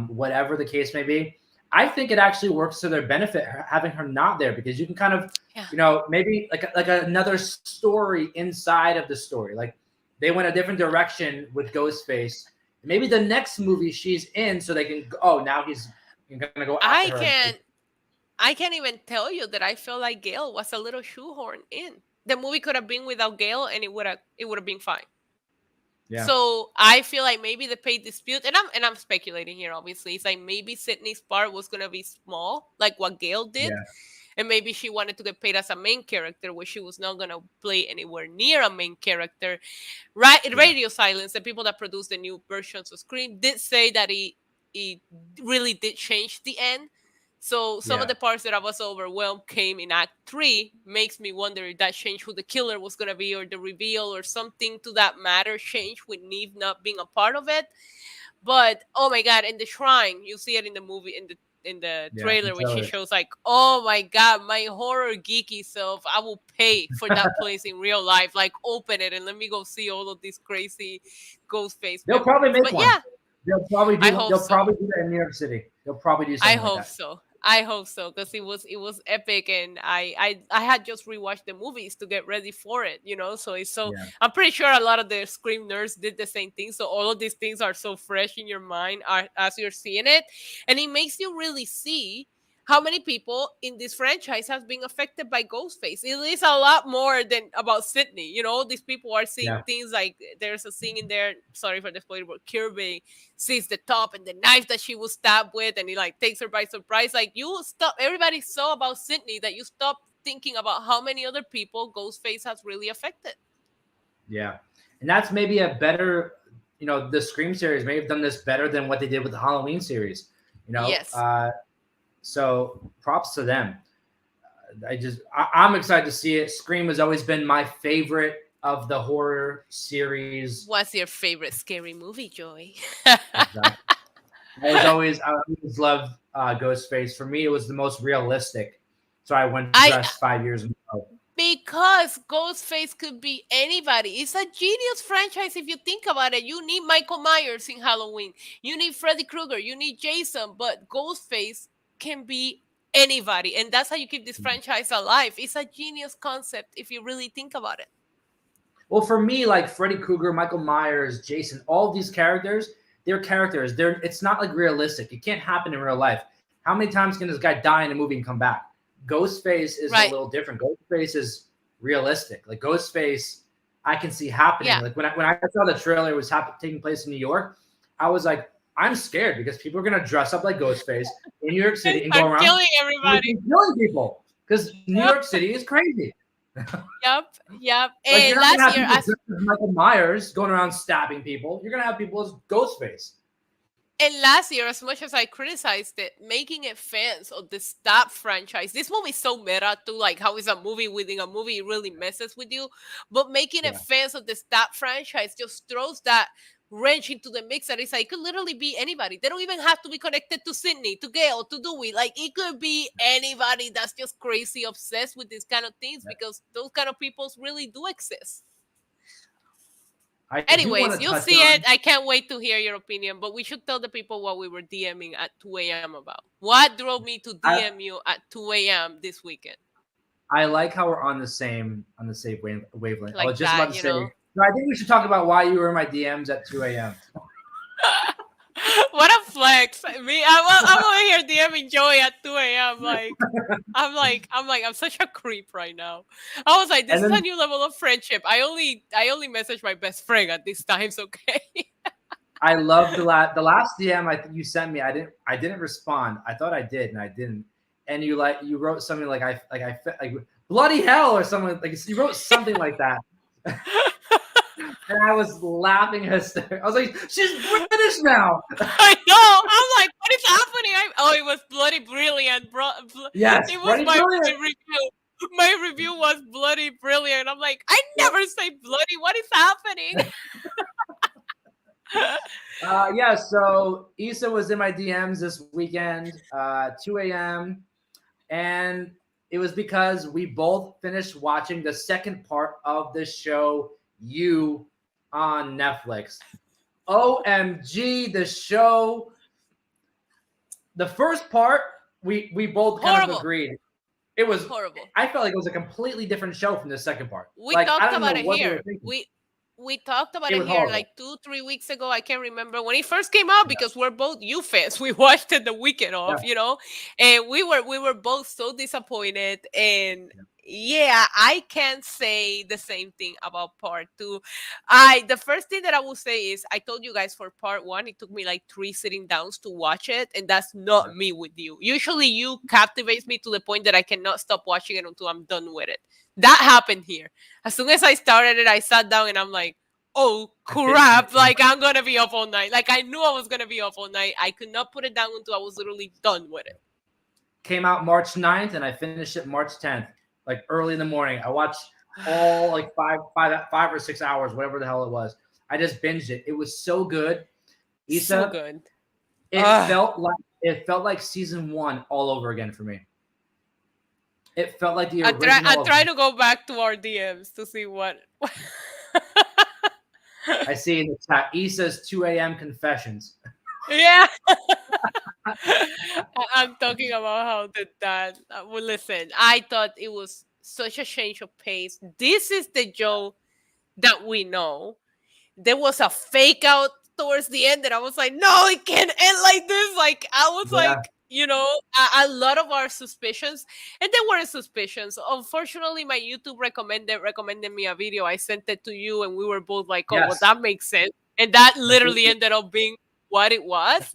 Whatever the case may be, I think it actually works to their benefit having her not there because you can kind of, Yeah. maybe like another story inside of the story. Like they went a different direction with Ghostface. Maybe the next movie she's in, so they can. Oh, now he's gonna go after I her. can I can't even tell you that I feel like Gail was a little shoehorned in. The movie could have been without Gail, and it would have been fine. Yeah, So I feel like maybe the pay dispute, and I'm speculating here. Obviously, it's like maybe Sydney's part was gonna be small, like what Gail did, yeah, and maybe she wanted to get paid as a main character, where she was not gonna play anywhere near a main character. Right? yeah, Radio Silence, the people that produced the new versions of Scream, did say that he really did change the end. So some of yeah, the parts that I was overwhelmed came in Act 3 makes me wonder if that changed who the killer was gonna be or the reveal or something to that matter changed with Neve not being a part of it. But oh my god, in the shrine, you see it in the movie in the yeah. trailer when she Totally. shows like, oh my god, my horror geeky self, I will pay for that place in real life. Like open it and let me go see all of these crazy ghost face They'll probably memories. make But one. yeah, They'll probably I do. hope They'll so. probably do that in New York City. They'll probably do I something like hope that. so. I hope so because it was epic, and I had just rewatched the movies to get ready for it, So it's so Yeah, I'm pretty sure a lot of the Scream nerds did the same thing. So all of these things are so fresh in your mind as you're seeing it, and it makes you really see how many people in this franchise have been affected by Ghostface. It is a lot more than about Sydney. These people are seeing yeah, things like there's a scene in there. Sorry for the spoiler, but Kirby sees the top and the knife that she was stabbed with, and he like takes her by surprise. Like you stop, everybody saw about Sydney that you stop thinking about how many other people Ghostface has really affected. yeah. And that's maybe a better. The Scream series may have done this better than what they did with the Halloween series. You know, Yes. uh, so props to them. I'm excited to see it. Scream has always been my favorite of the horror series. What's your favorite scary movie, Joy? Exactly. I always loved Ghostface. For me, it was the most realistic. So I went I dressed 5 years in a row. Because Ghostface could be anybody. It's a genius franchise if you think about it. You need Michael Myers in Halloween. You need Freddy Krueger. You need Jason. But Ghostface can be anybody. And that's how you keep this franchise alive. It's a genius concept if you really think about it. Well, for me, like Freddy Krueger, Michael Myers, Jason, all these characters, they're characters. It's not like realistic. It can't happen in real life. How many times can this guy die in a movie and come back? Ghostface is a Right. little different. Ghostface is realistic. Like Ghostface, I can see happening. Yeah. Like when I saw the trailer was taking place in New York, I was like, I'm scared because people are gonna dress up like Ghostface in New York And City and go start around killing everybody. killing people because New Yep. York City is crazy. Yep. Yep. Like you're And not gonna last have year, people as dressed as Michael Myers going around stabbing people. You're gonna have people as Ghostface. And last year, as much as I criticized it, making it fans of the Stab franchise, this movie is so meta too, like how it's a movie within a movie, it really messes with you. But making it Yeah, fans of the Stab franchise just throws that wrench into the mix that it's like it could literally be anybody. They don't even have to be connected to Sydney, to Gail, to Dewey. Like it could be anybody that's just crazy obsessed with these kind of things yeah. because those kind of people really do exist. I do want Anyways, to you'll touch see it. on. I can't wait to hear your opinion, but we should tell the people what we were DMing at 2 a.m. about. What drove me to I DM you at 2 a.m. this weekend? I like how we're on the same wavelength. I Like was just that, about to you say, know. no, I think we should talk about why you were in my DMs at 2 a.m. What a flex! Me, I'm over here DMing Joey at 2 a.m. I'm such a creep right now. I was like, this And is a then new level of friendship. I only message my best friend at these times. Okay. I love the last DM I think you sent me. I didn't respond. I thought I did, and I didn't. And you wrote something like bloody hell or something like you wrote something like that. And I was laughing hysterically. I was like, she's British now. I know. I'm like, what is happening? It was bloody brilliant, bro. Yes, It was bloody my brilliant. review. My review was bloody brilliant. I'm like, I never say bloody. What is happening? Yeah, so Issa was in my DMs this weekend, 2 a.m. And it was because we both finished watching the second part of the show, You, on Netflix. OMG, the show. The first part, we both kind of Horrible. agreed. It was Horrible. I felt like it was a completely different show from the second part. We Like I talked don't about know it what they were here. thinking. We talked about It it was here horrible. like 2-3 weeks ago. I can't remember when it first came out because we're both you fans. We watched it the weekend off, and we were both so disappointed. And yeah, I can't say the same thing about part two. The first thing that I will say is I told you guys for part one, it took me like 3 sitting downs to watch it, and that's not me with you. Usually, you captivates me to the point that I cannot stop watching it until I'm done with it. That happened here. As soon as I started it, I sat down and I'm like, oh crap, like I'm gonna be up all night. Like I knew I was gonna be up all night. I could not put it down until I was literally done with it. Came out March 9th and I finished it March 10th, like early in the morning. I watched all like five or 6 hours, whatever the hell it was. I just binged it. It was so good. Issa, so good. It felt like season 1 all over again for me. It felt like the original. I try to go back to our DMs to see what. I see in the chat. Issa's 2 a.m. confessions. Yeah. I'm talking about how that. Well, listen, I thought it was such a change of pace. This is the Joe that we know. There was a fake out towards the end that I was like, no, it can't end like this. Like I was like, a lot of our suspicions, and they weren't suspicions. Unfortunately, my YouTube recommended me a video. I sent it to you, and we were both like, oh, well, that makes sense. And that literally ended up being what it was.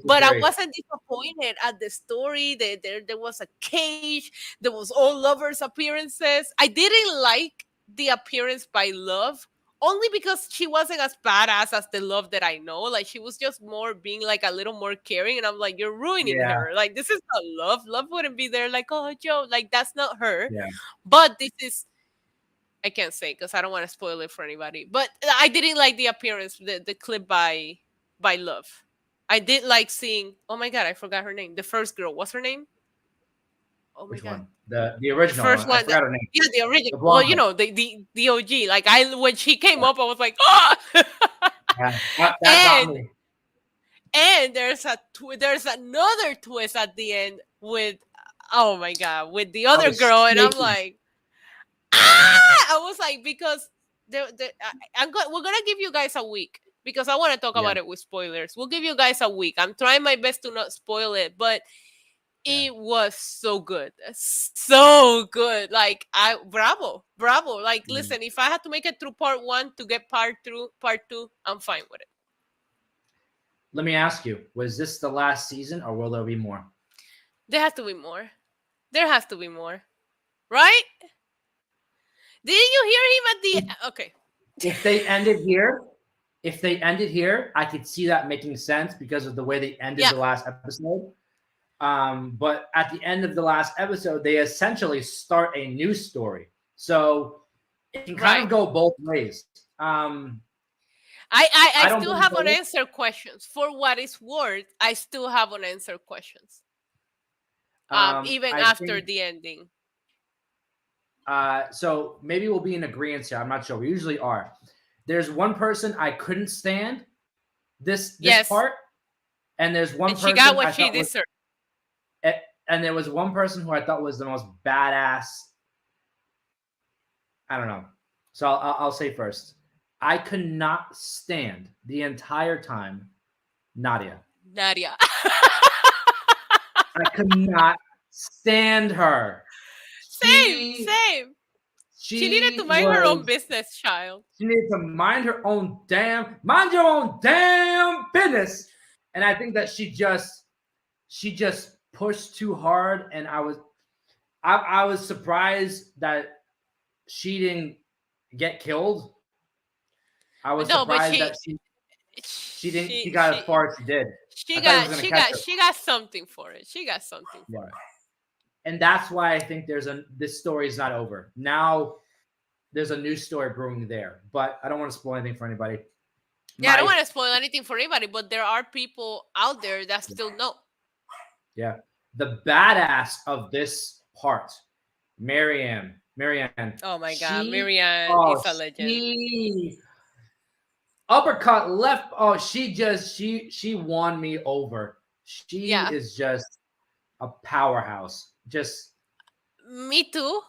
But I wasn't disappointed at the story. There was a cage. There was all lovers appearances. I didn't like the appearance by Love, only because she wasn't as badass as the Love that I know. Like she was just more being like a little more caring, and I'm like, you're ruining her. Like this is not Love. Love wouldn't be there like, oh Joe, like that's not her. But this is, I can't say because I don't want to spoil it for anybody. But I didn't like the appearance, the clip by Love. I did like seeing, oh my god, I forgot her name. The first girl, what's her name? Oh my Which god. one? The original. The first one. I forgot her name. Yeah, the original. Well, you know, the OG. Like when she came up, I was like, oh. And there's another twist at the end with, oh my god, with the other girl, and I'm like, I was like, because we're gonna give you guys a week because I want to talk about it with spoilers. We'll give you guys a week. I'm trying my best to not spoil it, but it was so good. So good. Like bravo. Like listen, if I had to make it through part 1 to get part 2, I'm fine with it. Let me ask you, was this the last season or will there be more? There has to be more. There has to be more. Right? Didn't you hear him at the okay. If they ended here, I could see that making sense because of the way they ended the last episode. But at the end of the last episode, they essentially start a new story. So it can kind of go both ways. I still have unanswered questions. For what it's worth, I still have unanswered questions. Even after the ending. So maybe we'll be in agreement here. I'm not sure. We usually are. There's one person I couldn't stand this part. And there's one person she got what she deserved. And there was one person who I thought was the most badass I don't know. So I'll say first, I could not stand the entire time Nadia. Nadia. I could not stand her. Same, She same. She needed to she mind her own was business, child. she needed to mind your own damn business. And I think that she just pushed too hard, and I was surprised that she didn't get killed. I was No, but surprised that she got as she far as she did. I thought he was gonna catch her. she got something for it. She got something Yeah. for it. And that's why I think this story is not over. Now there's a new story brewing there. But I don't want to spoil anything for anybody. Yeah, I don't My want to spoil anything for anybody, but there are people out there that still know. Yeah. The badass of this part, Marianne. Marianne. Oh my god, She Marianne oh is a legend. she uppercut left. Oh, she won me over. She Yeah, is just a powerhouse. Just me too.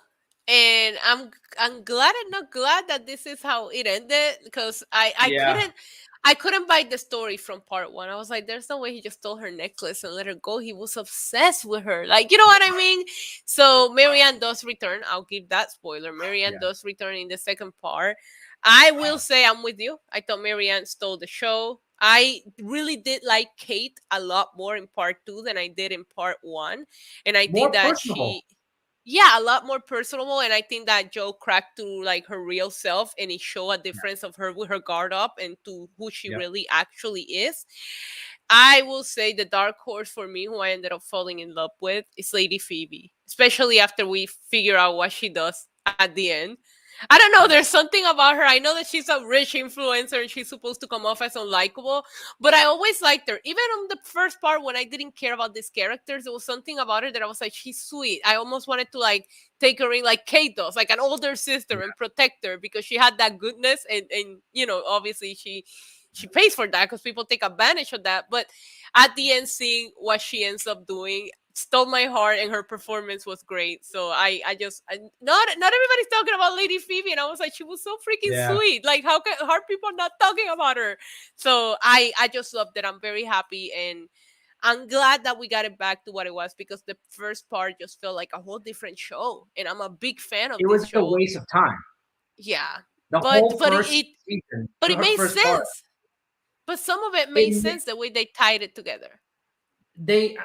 And I'm glad and not glad that this is how it ended, because yeah. I couldn't buy the story from part one. I was like, there's no way he just stole her necklace and let her go. He was obsessed with her. Like, you know what I mean? So Marianne does return. I'll give that spoiler. Marianne Yeah. does return in the second part. I will say I'm with you. I thought Marianne stole the show. I really did like Kate a lot more in part two than I did in part one. And I think More that personable. yeah, a lot more personable. And I think that Joe cracked to like her real self, and it showed a difference of her with her guard up and to who she Yeah. really actually is. I will say the dark horse for me, who I ended up falling in love with, is Lady Phoebe, especially after we figure out what she does at the end. I don't know. There's something about her. I know that she's a rich influencer and she's supposed to come off as unlikable, but I always liked her. Even on the first part when I didn't care about these characters, there was something about her that I was like, she's sweet. I almost wanted to like take her in like Kate does, like an older sister, and protect her because she had that goodness, and you know, obviously she pays for that because people take advantage of that. But at the end, seeing what she ends up doing stole my heart, and her performance was great. So not everybody's talking about Lady Phoebe, and I was like, she was so freaking Yeah. sweet. Like, how are people not talking about her? So I just loved it. I'm very happy, and I'm glad that we got it back to what it was, because the first part just felt like a whole different show, and I'm a big fan It of this was a show. waste of time. Yeah, The but whole first season, but the it made first part, sense. But some of it made it, sense the way they tied it together. they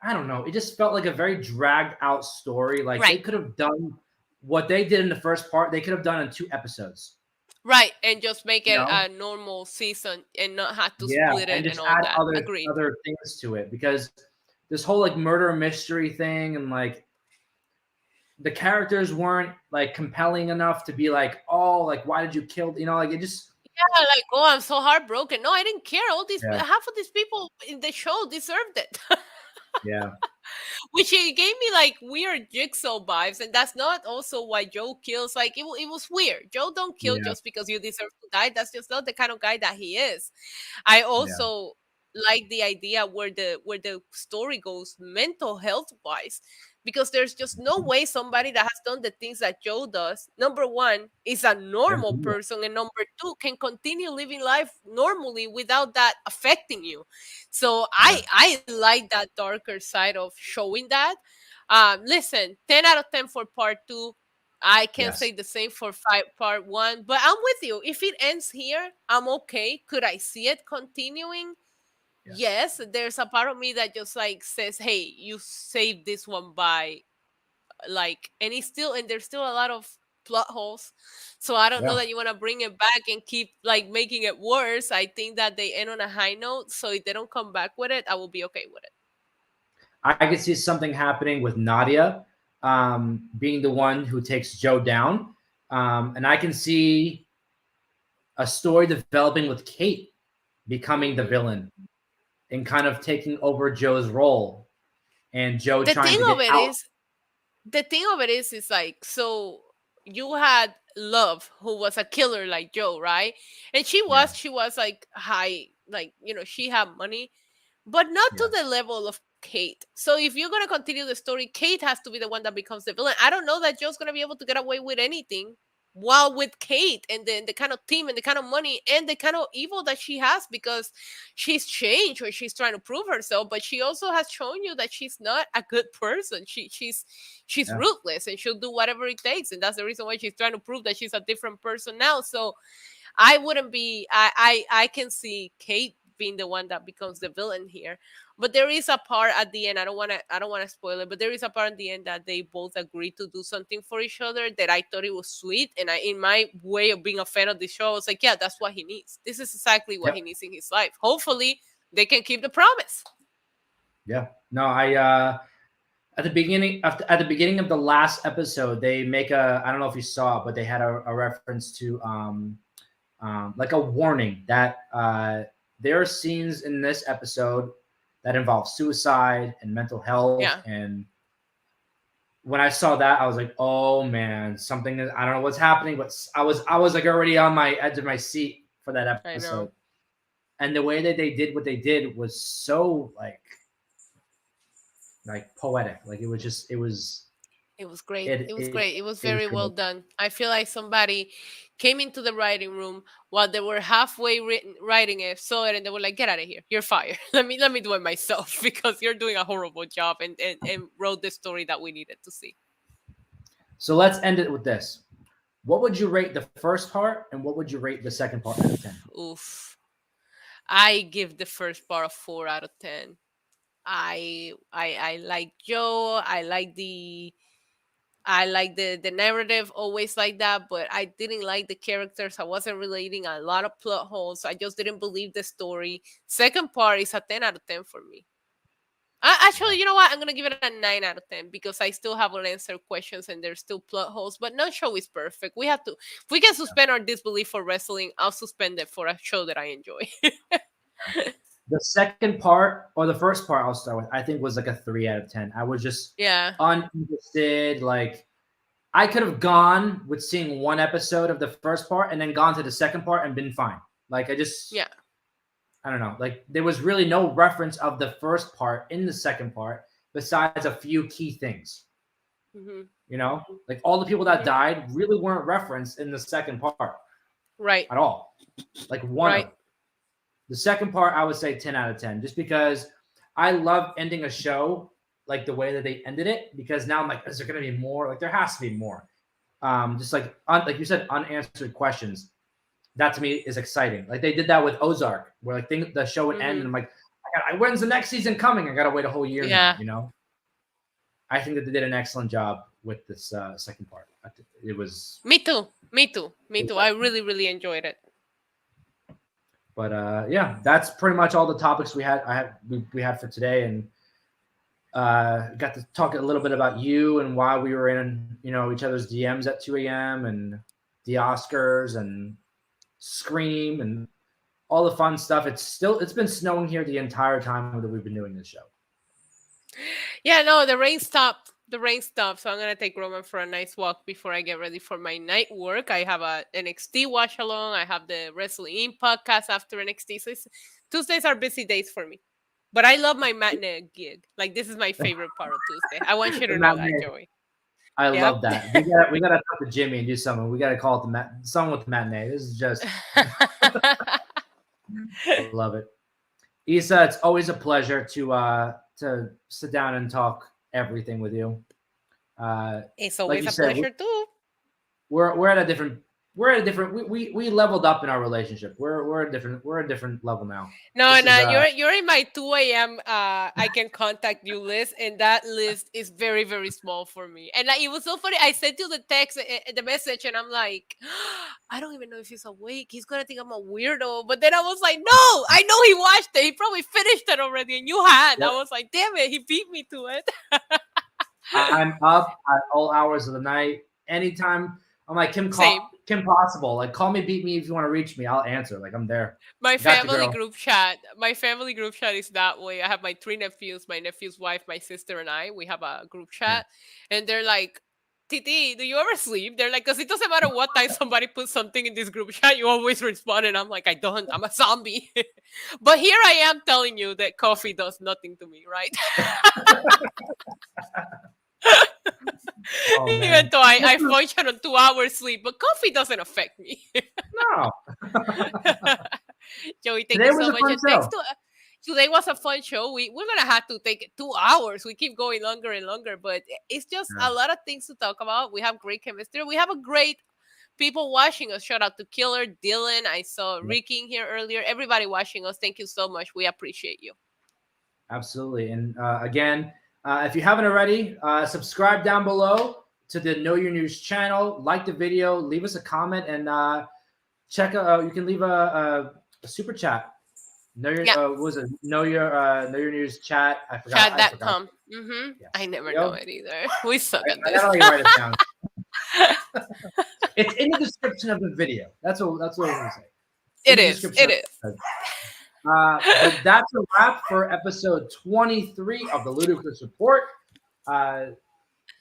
I don't know, it just felt like a very dragged out story. Like they Right. could have done what they did in the first part, they could have done in 2 episodes. Right. And just make You it know? a normal season and not have to Yeah, split and it and just all add that. Agreed. other things to it, because this whole like murder mystery thing, and like the characters weren't like compelling enough to be like, oh, like why did you kill? You know, like it just Yeah, like, oh, I'm so heartbroken. No, I didn't care. All these yeah, half of these people in the show deserved it. yeah, Which it gave me like weird Jigsaw vibes, and that's not also why Joe kills. Like it was weird. Joe don't kill yeah, just because you deserve to die. That's just not the kind of guy that he is. I yeah, also like the idea where the story goes mental health wise, because there's just no way somebody that has done the things that Joe does, number one, is a normal yeah, person, and number two, can continue living life normally without that affecting you. So yeah. I like that darker side of showing that. Listen, 10 out of 10 for part two. I can't Yes, say the same for part one, but I'm with you. If it ends here, I'm okay. Could I see it continuing? yes. Yes, there's a part of me that just like says, "Hey, you saved this one by like," and it's still, and there's still a lot of plot holes. So I don't know Yeah. that you want to bring it back and keep like making it worse. I think that they end on a high note. So if they don't come back with it, I will be okay with it. I could see something happening with Nadia being the one who takes Joe down. And I can see a story developing with Kate becoming the Hmm. villain and kind of taking over Joe's role, and Joe The trying thing to of get it out. is, is like, so you had Love, who was a killer like Joe, right? And Yeah, she was like high, like, you know, she had money, but not yeah, to the level of Kate. So if you're gonna continue the story, Kate has to be the one that becomes the villain. I don't know that Joe's gonna be able to get away with anything. while with Kate, and then the kind of team and the kind of money and the kind of evil that she has, because she's changed or she's trying to prove herself, but she also has shown you that she's not a good person. She's Yeah. ruthless, and she'll do whatever it takes, and that's the reason why she's trying to prove that she's a different person now. So I wouldn't be. I can see Kate being the one that becomes the villain here. But there is a part at the end. I don't want to spoil it. But there is a part at the end that they both agree to do something for each other that I thought it was sweet. And in my way of being a fan of the show, I was like, yeah, that's what he needs. This is exactly what he Yep. needs in his life. Hopefully, they can keep the promise. Yeah. No, I at the beginning of the last episode, they make I don't know if you saw it, but they had a reference to like a warning that there are scenes in this episode that involve suicide and mental health. Yeah. And when I saw that, I was like, oh man, something is, I don't know what's happening, but I was like already on my edge of my seat for that episode. I know. And the way that they did what they did was so like poetic. Like it was great. It was great. It was was very well great. done. I feel like somebody came into the writing room while they were halfway writing it, saw it, and they were like, "Get out of here! You're fired. Let me do it myself because you're doing a horrible job," and wrote the story that we needed to see. So let's end it with this. What would you rate the first part, and what would you rate the second part out of 10? Oof. I give the first part a 4 out of 10. I like Joe. I like the narrative, always like that, but I didn't like the characters. I wasn't relating a lot of plot holes. I just didn't believe the story. Second part is a 10 out of 10 for me. Actually, you know what? I'm going to give it a 9 out of 10 because I still have unanswered questions and there's still plot holes, but no show is perfect. If we can suspend our disbelief for wrestling, I'll suspend it for a show that I enjoy. The second part, or the first part I'll start with, I think was like a 3 out of 10. I was just uninterested. Like I could have gone with seeing one episode of the first part and then gone to the second part and been fine. Like I don't know. Like there was really no reference of the first part in the second part besides a few key things. Mm-hmm. You know, like all the people that died really weren't referenced in the second part. Right. At all. Like one of them. The second part, I would say 10 out of 10, just because I love ending a show like the way that they ended it, because now I'm like, is there going to be more? Like there has to be more. Just like you said, unanswered questions. That to me is exciting. Like they did that with Ozark, where like the show would end, and I'm like, when's the next season coming? I got to wait a whole year now, you know? I think that they did an excellent job with this second part. It was... Me too. I really, really enjoyed it. But yeah, that's pretty much all the topics we had for today, and got to talk a little bit about you and why we were in each other's DMs at 2 a.m. and the Oscars and Scream and all the fun stuff. It's been snowing here the entire time that we've been doing this show. Yeah, no, the rain stopped. So I'm gonna take Roman for a nice walk before I get ready for my night work. I have a NXT watch along. I have the Wrestling In podcast after NXT. So Tuesdays are busy days for me. But I love my matinee gig. Like this is my favorite part of Tuesday. I want you to know that, Joey. I love that. We gotta talk to Jimmy and do something. We gotta call it something with the matinee. This is just I love it. Issa, it's always a pleasure to sit down and talk everything with you. It's always a pleasure too. We're at a different we leveled up in our relationship. We're a different level now. No, you're in my 2 a.m. I can contact you list, and that list is very, very small for me. And like, it was so funny. I sent you the text, the message, and I'm like, I don't even know if he's awake. He's gonna think I'm a weirdo. But then I was like, no, I know he watched it. He probably finished it already, and you had. Yep. I was like, damn it, he beat me to it. I'm up at all hours of the night, anytime. I'm like, Kim Possible. Like, call me, beat me if you want to reach me. I'll answer. Like, I'm there. My family group chat is that way. I have my 3 nephews, my nephew's wife, my sister, and I. We have a group chat, and they're like, Titi, do you ever sleep? They're like, because it doesn't matter what time somebody puts something in this group chat, you always respond. And I'm like, I don't. I'm a zombie. But here I am telling you that coffee does nothing to me, right? Oh, man. Even though I function on 2 hours sleep, but coffee doesn't affect me. No. Joey, thank Today you was so a much. fun And show. thanks to today was a fun show. We're gonna have to take 2 hours. We keep going longer and longer, but it's just Yeah. a lot of things to talk about. We have great chemistry. We have a great people watching us. Shout out to Killer, Dylan. I saw Ricky in here earlier. Everybody watching us. Thank you so much. We appreciate you. Absolutely. And again, if you haven't already, subscribe down below to the Know Your News channel. Like the video, leave us a comment, and check. You can leave a super chat. Know your what was it? Know your News chat. I forgot. Chat.com. Yes. I never know it either. We suck at I this. gotta write it down. It's in the description of the video. That's what I'm gonna say. It is. It is. But that's a wrap for episode 23 of the Ludicrous Report.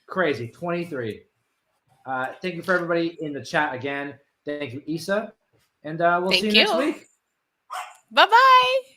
Crazy 23. Thank you for everybody in the chat again. Thank you, Issa, and we'll see you next week. Bye bye.